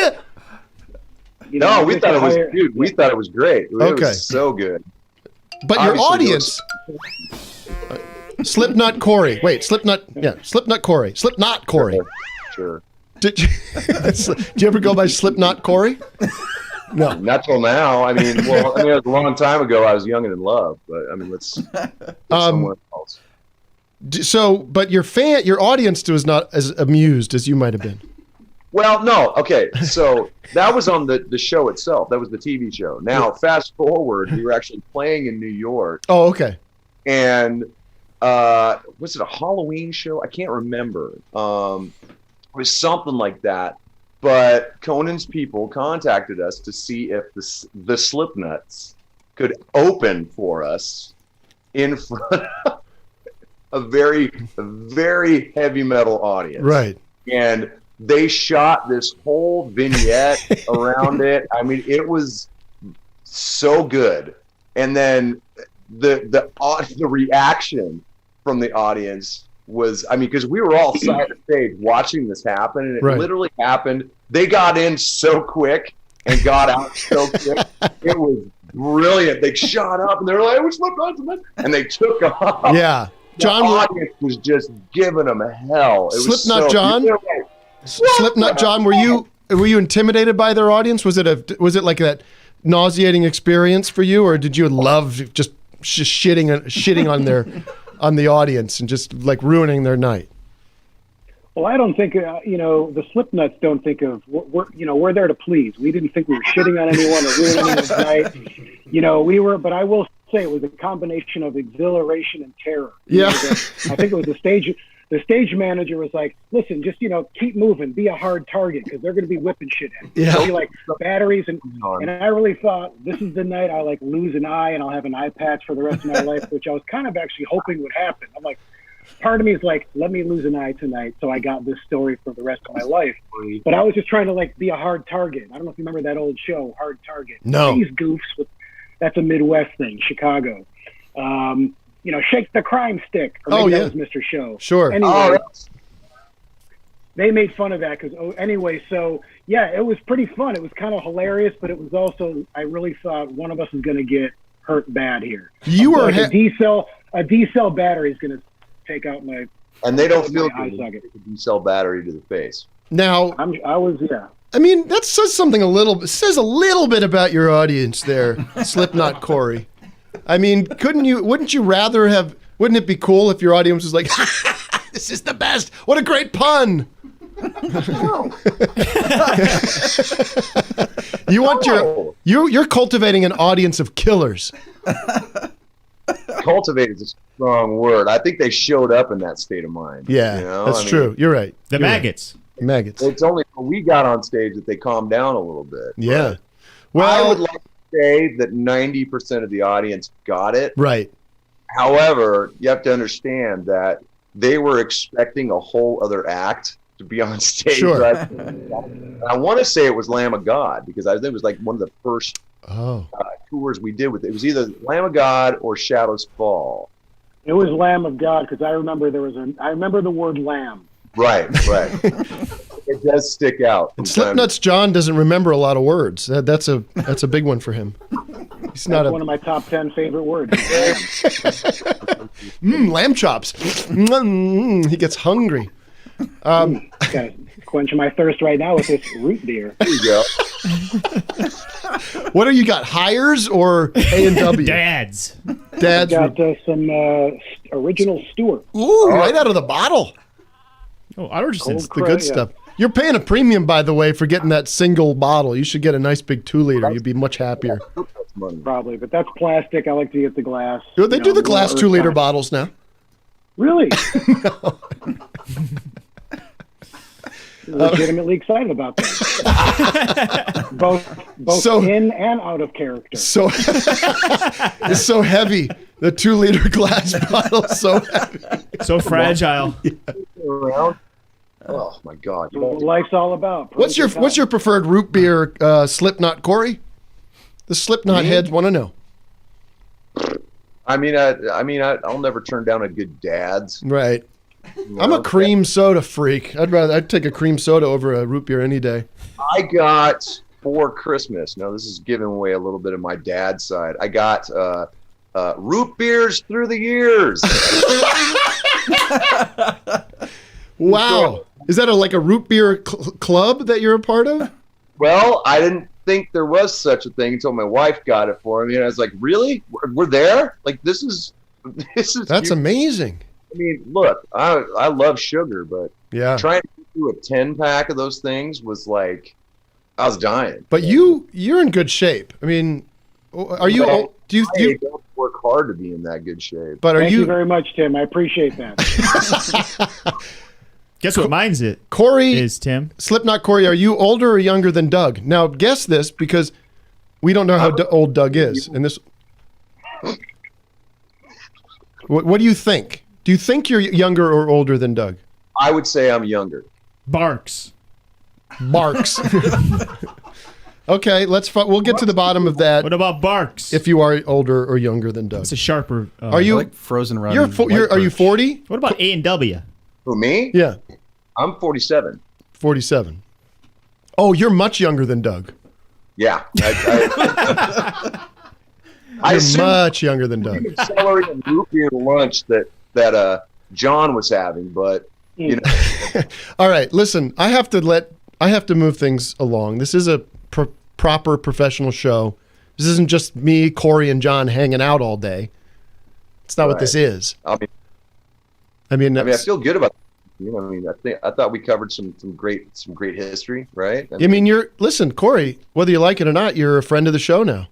No, we thought it was dude. We thought it was great. It Okay. was so good. But your Obviously, audience, Slipnut Corey. Wait, Slipnut. Yeah, Slipnut Corey. Slipknot Corey. Sure. Did you ever go by Slipknot Corey? No, not till now. I mean, it was a long time ago. I was young and in love, but I mean, let's someone else. But your audience was not as amused as you might have been. Well, no. Okay, so that was on the show itself. That was the TV show. Now, fast forward, we were actually playing in New York. Oh, okay. And was it a Halloween show? I can't remember. It was something like that. But Conan's people contacted us to see if the Slipnuts could open for us in front of a very, very heavy metal audience. Right. And they shot this whole vignette around it. I mean, it was so good. And then the reaction from the audience was, I mean, because we were all side of stage watching this happen, and it literally happened. They got in so quick and got out so quick. It was brilliant. They shot up and they were like, "Which one?" And they took off. Yeah. John, the audience was just giving them hell. It was Slipknot John. Slipknot John, were you intimidated by their audience? Was it like that nauseating experience for you, or did you love just shitting on the audience and just like ruining their night? Well, I don't think the Slipnuts don't think of we're there to please. We didn't think we were shitting on anyone or ruining anyone's night. We were, but I will say it was a combination of exhilaration and terror. Yeah, I think it was the stage manager was like, "Listen, just keep moving, be a hard target because they're going to be whipping shit at you." Yeah, so, like batteries and I really thought this is the night I lose an eye and I'll have an eye patch for the rest of my life, which I was kind of actually hoping would happen. I'm like, part of me is like, let me lose an eye tonight so I got this story for the rest of my life. But I was just trying to be a hard target. I don't know if you remember that old show, Hard Target. No. These goofs that's a Midwest thing, Chicago. Shake the crime stick. Or maybe that was Mr. Show. Sure. Anyway, they made fun of that so yeah, it was pretty fun. It was kind of hilarious, but it was also, I really thought one of us is going to get hurt bad here. You were a D-cell battery is going to take out my. And they don't feel eye good. socket. You sell battery to the face. Now, I mean, that says something says a little bit about your audience there, Slipknot Corey. I mean, wouldn't it be cool if your audience was like, "This is the best. What a great pun." You're cultivating an audience of killers. Cultivate is a strong word. I think they showed up in that state of mind. Yeah, that's true. You're right. The maggots. Maggots. It's only when we got on stage that they calmed down a little bit. Yeah. Well, I would like to say that 90% of the audience got it. Right. However, you have to understand that they were expecting a whole other act to be on stage. Sure. Right? I want to say it was Lamb of God because I think it was like one of the first Oh. tours we did with it. It was either Lamb of God or Shadows Fall. It was Lamb of God because I remember I remember the word lamb. Right. It does stick out. And Slipnut's John doesn't remember a lot of words. That's a big one for him. He's not That's one of my top 10 favorite words. Lamb chops. He gets hungry. Gotta quench my thirst right now with this root beer. There you go. What do you got? Hires or A&W? Dads. Dads. Got some original Stewart. Ooh, right out of the bottle. Oh, Artisan's The good stuff. You're paying a premium, by the way, for getting that single bottle. You should get a nice big 2-liter. You'd be much happier. Probably, but that's plastic. I like to get the glass. They do the glass 2-liter bottles now. Really? Legitimately excited about that. both in and out of character. So it's so heavy. The 2-liter glass bottle is so heavy. So fragile. Around. Oh my God! That's what life's all about. What's your preferred root beer, Slipknot, Corey? The Slipknot heads want to know. I'll never turn down a good Dad's. Right. You I'm know? a cream soda freak. I'd take a cream soda over a root beer any day. I got for Christmas. Now this is giving away a little bit of my dad's side. I got root beers through the years. Wow. Is that like a root beer club that you're a part of? Well, I didn't think there was such a thing until my wife got it for me, and I was like, "Really? We're there? Like this is." That's amazing. I mean, look, I love sugar, but yeah, trying to do a 10-pack of those things was like, I was dying. But you're in good shape. I mean, are you? Well, do you don't work hard to be in that good shape? But Thank you very much, Tim. I appreciate that. Guess what mine's it? Corey is Tim. Slipknot Corey, are you older or younger than Doug? Now guess this because we don't know how old Doug is. And this, what do you think? Do you think you're younger or older than Doug? I would say I'm younger. Barks. Okay, we'll get to the bottom of that. What about Barks? If you are older or younger than Doug, It's a sharper. are you like frozen run? Are you 40? What about A&W? Who, me? Yeah, I'm 47. 47. Oh, you're much younger than Doug. Yeah. I You're assume much younger than Doug. celery and root beer lunch that John was having, but you know. All right, listen. I have to move things along. This is a proper professional show. This isn't just me, Corey, and John hanging out all day. It's not what this is. I mean, I feel good about it. You know, I mean, I thought we covered some great history, right? I mean, listen, Corey. Whether you like it or not, you're a friend of the show now.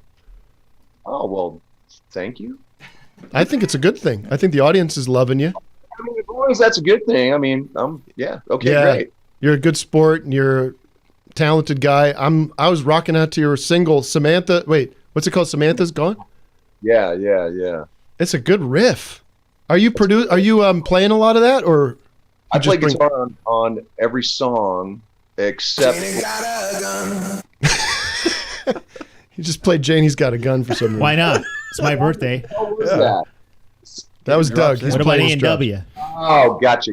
Oh well, thank you. I think it's a good thing. I think the audience is loving you. I mean, as long as that's a good thing. I mean, great. You're a good sport and you're a talented guy. I was rocking out to your single, Samantha. Wait, what's it called? Samantha's Gone? Yeah. It's a good riff. Are you playing a lot of that, or I play guitar on every song except. You just played Janie's Got a Gun for some reason. Why not? It's my birthday. What was that? That was Doug. He's What about playing his drums. A&W? Oh, gotcha.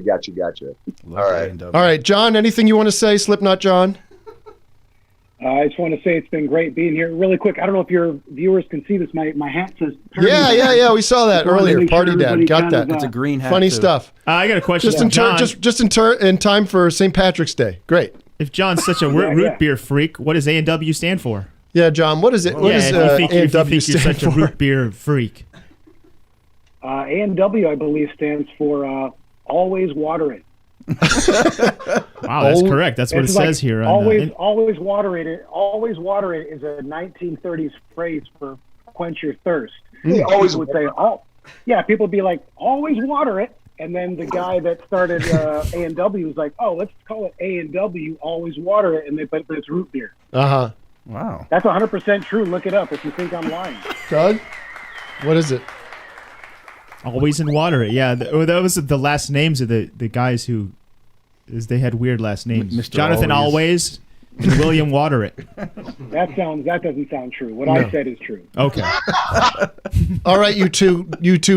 All right. All right, John, anything you want to say, Slipknot John? I just want to say it's been great being here. Really quick, I don't know if your viewers can see this. My hat says... Yeah. We saw that earlier. Party Dad. Got that. It's a green hat. Funny too. stuff. I got a question. Just in time for St. Patrick's Day. Great. If John's such a root beer freak, what does A&W stand for? Yeah, John, what is it? What does if you think A&W you're stand such a for? root beer freak. A&W, I believe, stands for Always Water It. Wow, that's correct. That's what it says here. Always water it. Always water it is a 1930s phrase for quench your thirst. Always People would say, people would be like, always water it. And then the guy that started A&W was like, let's call it A&W, always water it. But it's root beer. Uh-huh. Wow. That's 100% true. Look it up if you think I'm lying. Doug, what is it? Always in water. Yeah, that was the last names of the guys who, they had weird last names. Mr. Jonathan Always and William water it. That doesn't sound true. What I said is true. Okay. All right, you two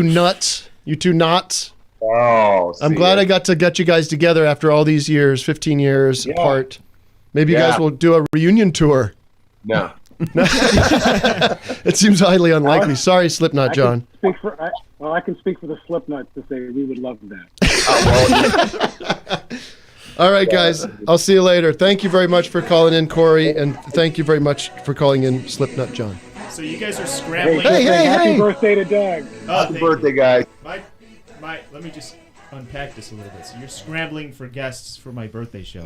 nuts. You two knots. Oh, I'm glad I got to get you guys together after all these years, 15 years apart. Maybe you guys will do a reunion tour. No. It seems highly unlikely. Sorry, Slipnut Jon. I can speak for the Slipknot to say we would love that. All right, guys. I'll see you later. Thank you very much for calling in, Corey, and thank you very much for calling in, Slipnut Jon. So you guys are scrambling. Hey, Happy birthday to Doug. Happy birthday, guys. Let me just unpack this a little bit. So you're scrambling for guests for my birthday show.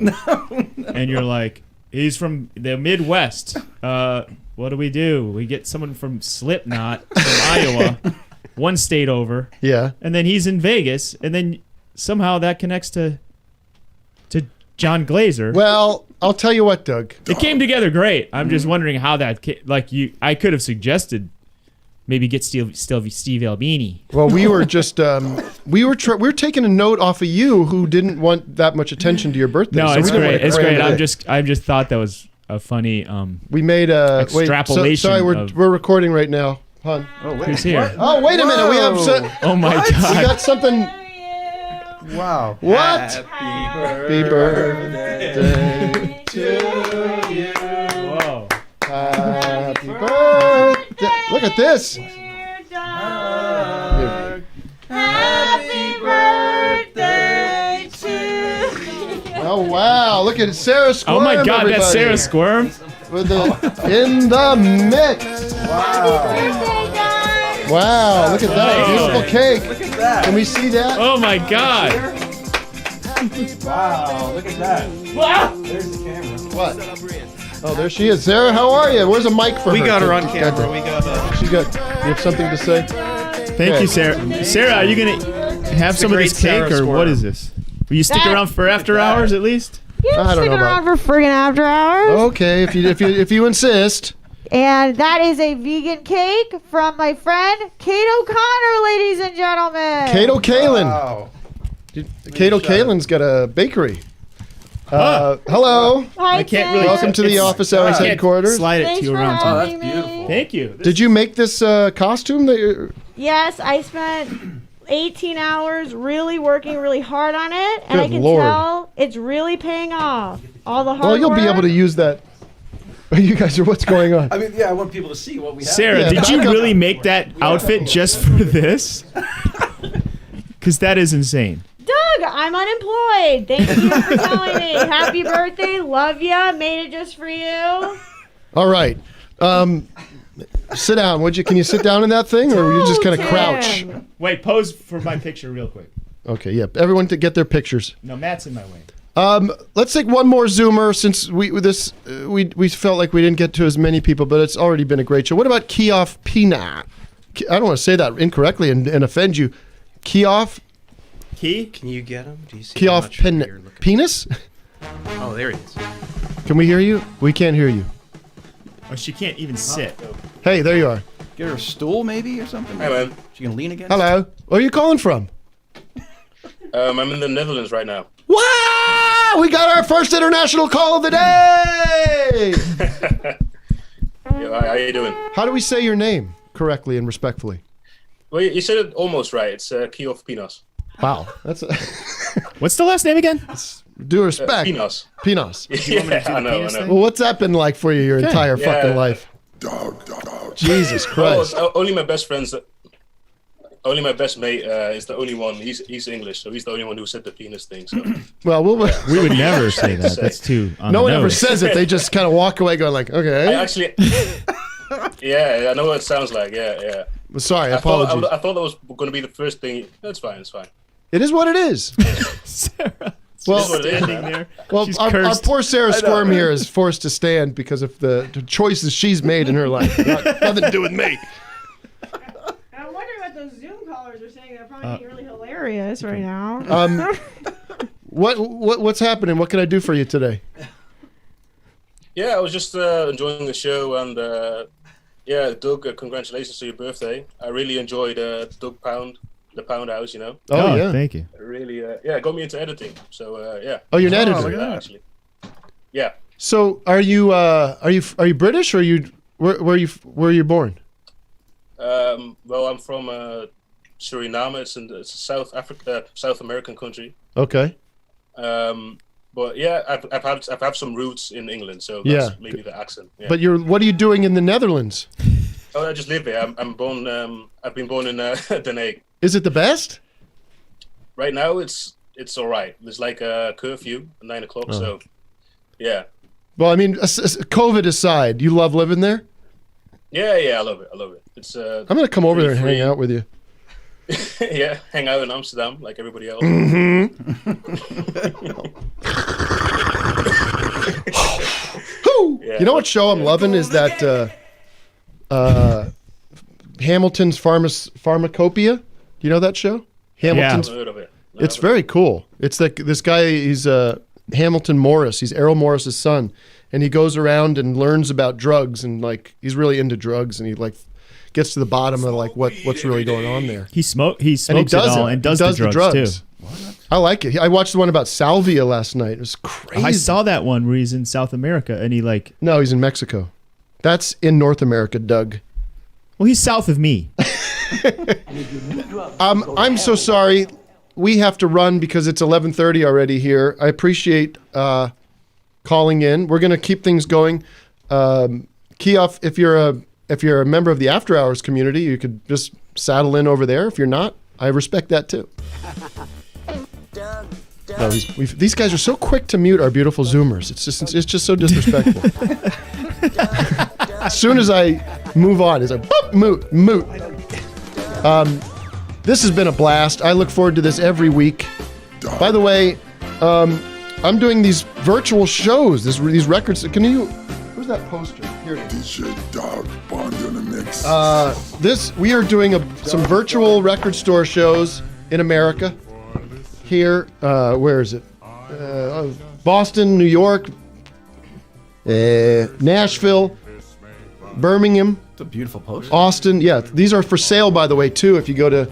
And you're like, he's from the Midwest. What do? We get someone from Slipknot from Iowa, one state over. Yeah. And then he's in Vegas, and then somehow that connects to John Glazer. Well, I'll tell you what, Doug. It came together great. I'm just wondering how that I could have suggested maybe get Steve Albini. Well, we were just we were taking a note off of you who didn't want that much attention to your birthday. No, so it's we didn't great. want to It's cram great. it in. I just thought that was a funny we made a extrapolation. Sorry, of we're recording right now, hon. who's here. Oh, wait a minute. We have Oh my we God. got something. Wow. What? Happy birthday to you. Whoa. Happy birthday. Look at this. Happy birthday to you. Oh, wow. Look at Sarah Squirm. Oh my God, everybody. that's Sarah Squirm. With in the mix. Wow, look at that. Wow. Beautiful cake. Look at that. Can we see that? Oh my God. Wow, look at that. Wow. There's the camera. What? Oh, there she is. Sarah, how are you? Where's a mic for her? We got her on Got camera. that. We got You have something to say? Thank you, Sarah. Sarah, are you going to have some of great this cake Sarah or Squirm. what is this? Will you stick That- around for after hours at least? Yeah, I don't stick know around about. for friggin' after hours. Okay, if you insist. And that is a vegan cake from my friend Kate O'Connor, ladies and gentlemen. Kate O'Kalin. Wow. Kate O'Kalin's got a bakery. Hello. Hi, I can't really. Welcome to the office hours I can't headquarters. Slide it Thanks to you for around. having Oh, that's me. beautiful. Thank you. Did you make this costume? That you're... Yes, I spent 18 hours really working really hard on it, and I Good can Lord. tell it's really paying off. All the hard Well, you'll work. be able to use that. You guys are. What's going on? I mean, yeah, I want people to see what we have. Sarah, Yeah, did you back up. really make that outfit just for this? Because that is insane. Doug, I'm unemployed. Thank you for telling me. Happy birthday. Love ya. Made it just for you. All right. Sit down. Can you sit down in that thing, or were you just kind of Tim. crouch? Wait, pose for my picture real quick. Okay. Yeah. Everyone to get their pictures. No, Matt's in my way. Let's take one more Zoomer since we felt like we didn't get to as many people, but it's already been a great show. What about Kioff Peanut? I don't want to say that incorrectly and offend you. Kioff Key? Can you get him? Do you see? Kioff Penis? Oh, there he is. Can we hear you? We can't hear you. Oh, she can't even sit. Hey, there you are. Get her a stool maybe or something? Hey, man. She can lean against. Hello. Where are you calling from? I'm in the Netherlands right now. Wow! We got our first international call of the day! Yeah, how you doing? How do we say your name correctly and respectfully? Well, you said it almost right. It's Kioff Pinos. Wow. That's What's the last name again? Due respect. Pinos. Pinos. Yeah, I know. Well, what's that been like for you your entire Yeah. fucking life? Jesus Christ. Oh, only my best friends. Only my best mate is the only one. He's English, so he's the only one who said the penis thing. So. Well, we would never say that. That's too. No one ever says it. They just kind of walk away going like, okay. I actually. Yeah, I know what it sounds like. Yeah. Sorry, I thought apologies. that was going to be the first thing. That's fine. It's fine. It is what it is. Well, what it is, standing man. there. Well, She's our cursed. poor Sarah I know, Squirm right? here is forced to stand because of the choices she's made in her life. Nothing to do with me. I'm wondering what those Zoom callers are saying. They're probably being really hilarious right now. What's happening? What can I do for you today? Yeah, I was just enjoying the show, and yeah, Doug, congratulations to your birthday. I really enjoyed Douggpound, the Pound House. You know. Oh, yeah. Thank you. It really, yeah, it got me into editing. So yeah. Oh, you're an editor. Actually. Yeah. So are you British or where are you born? Well, I'm from Suriname. It's a South American country. Okay. But yeah, I've had some roots in England, so that's maybe the accent. Yeah. But what are you doing in the Netherlands? Oh, I just live here. I'm born. I've been born in Den Haag. Is it the best? Right now, it's all right. There's like a curfew at 9 o'clock, so yeah. Well, I mean, COVID aside, you love living there? Yeah, I love it. It's. I'm gonna come over there and hang out with you. Yeah, hang out in Amsterdam like everybody else. You know what show I'm loving is that Hamilton's Pharmacopoeia. Do you know that show? Hamilton's. I've heard of it. It's very cool. It's like this guy. He's Hamilton Morris. He's Errol Morris's son, and he goes around and learns about drugs, and like he's really into drugs, and he like gets to the bottom of like what's really going on there. He smokes it all and does the drugs too. I like it. I watched the one about salvia last night. It was crazy. I saw that one where he's in South America and he like. No, he's in Mexico. That's in North America, Doug. Well, he's south of me. I'm so sorry. We have to run because it's 11:30 already here. I appreciate calling in. We're going to keep things going. Keoff, if you're a member of the After Hours community, you could just saddle in over there. If you're not, I respect that too. No, these guys are so quick to mute our beautiful Zoomers. It's just so disrespectful. As soon as I move on, it's like boop, moot. This has been a blast. I look forward to this every week. By the way, I'm doing these virtual shows. These records. Where's that poster? Here it is. DJ Douggpound in the mix. We are doing some virtual record store shows in America. Here, where is it? Boston, New York, Nashville, Birmingham. It's a beautiful poster. Austin. Yeah, these are for sale, by the way, too. If you go to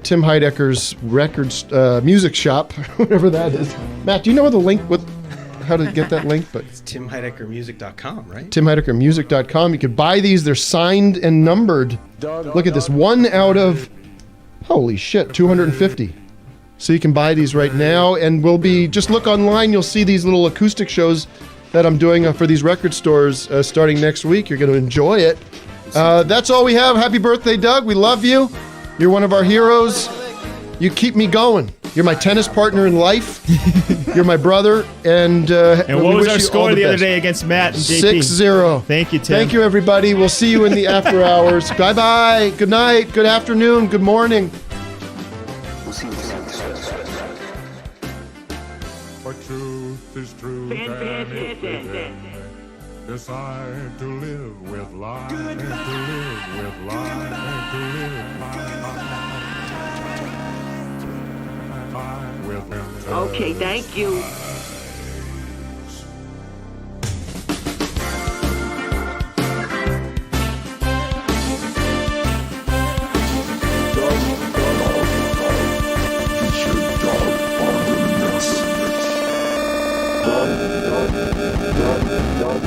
Tim Heidecker's records music shop, whatever that is. Matt, do you know the link how to get that link? But it's timheideckermusic.com, right? timheideckermusic.com. You could buy these. They're signed and numbered. Look at this. 1 out of, holy shit, 250. So you can buy these right now, and we'll be, just look online, you'll see these little acoustic shows that I'm doing for these record stores starting next week. You're going to enjoy it. That's all we have. Happy birthday, Doug. We love you. You're one of our heroes. You keep me going. You're my tennis partner in life. You're my brother. And what was our score the other day against Matt and JP? 6-0. Thank you, Tim. Thank you, everybody. We'll see you in the after hours. Bye-bye. Good night. Good afternoon. Good morning. For truth is truth, and if we decide to live with life, to live with life, to live life with him. Okay, thank you. Dog,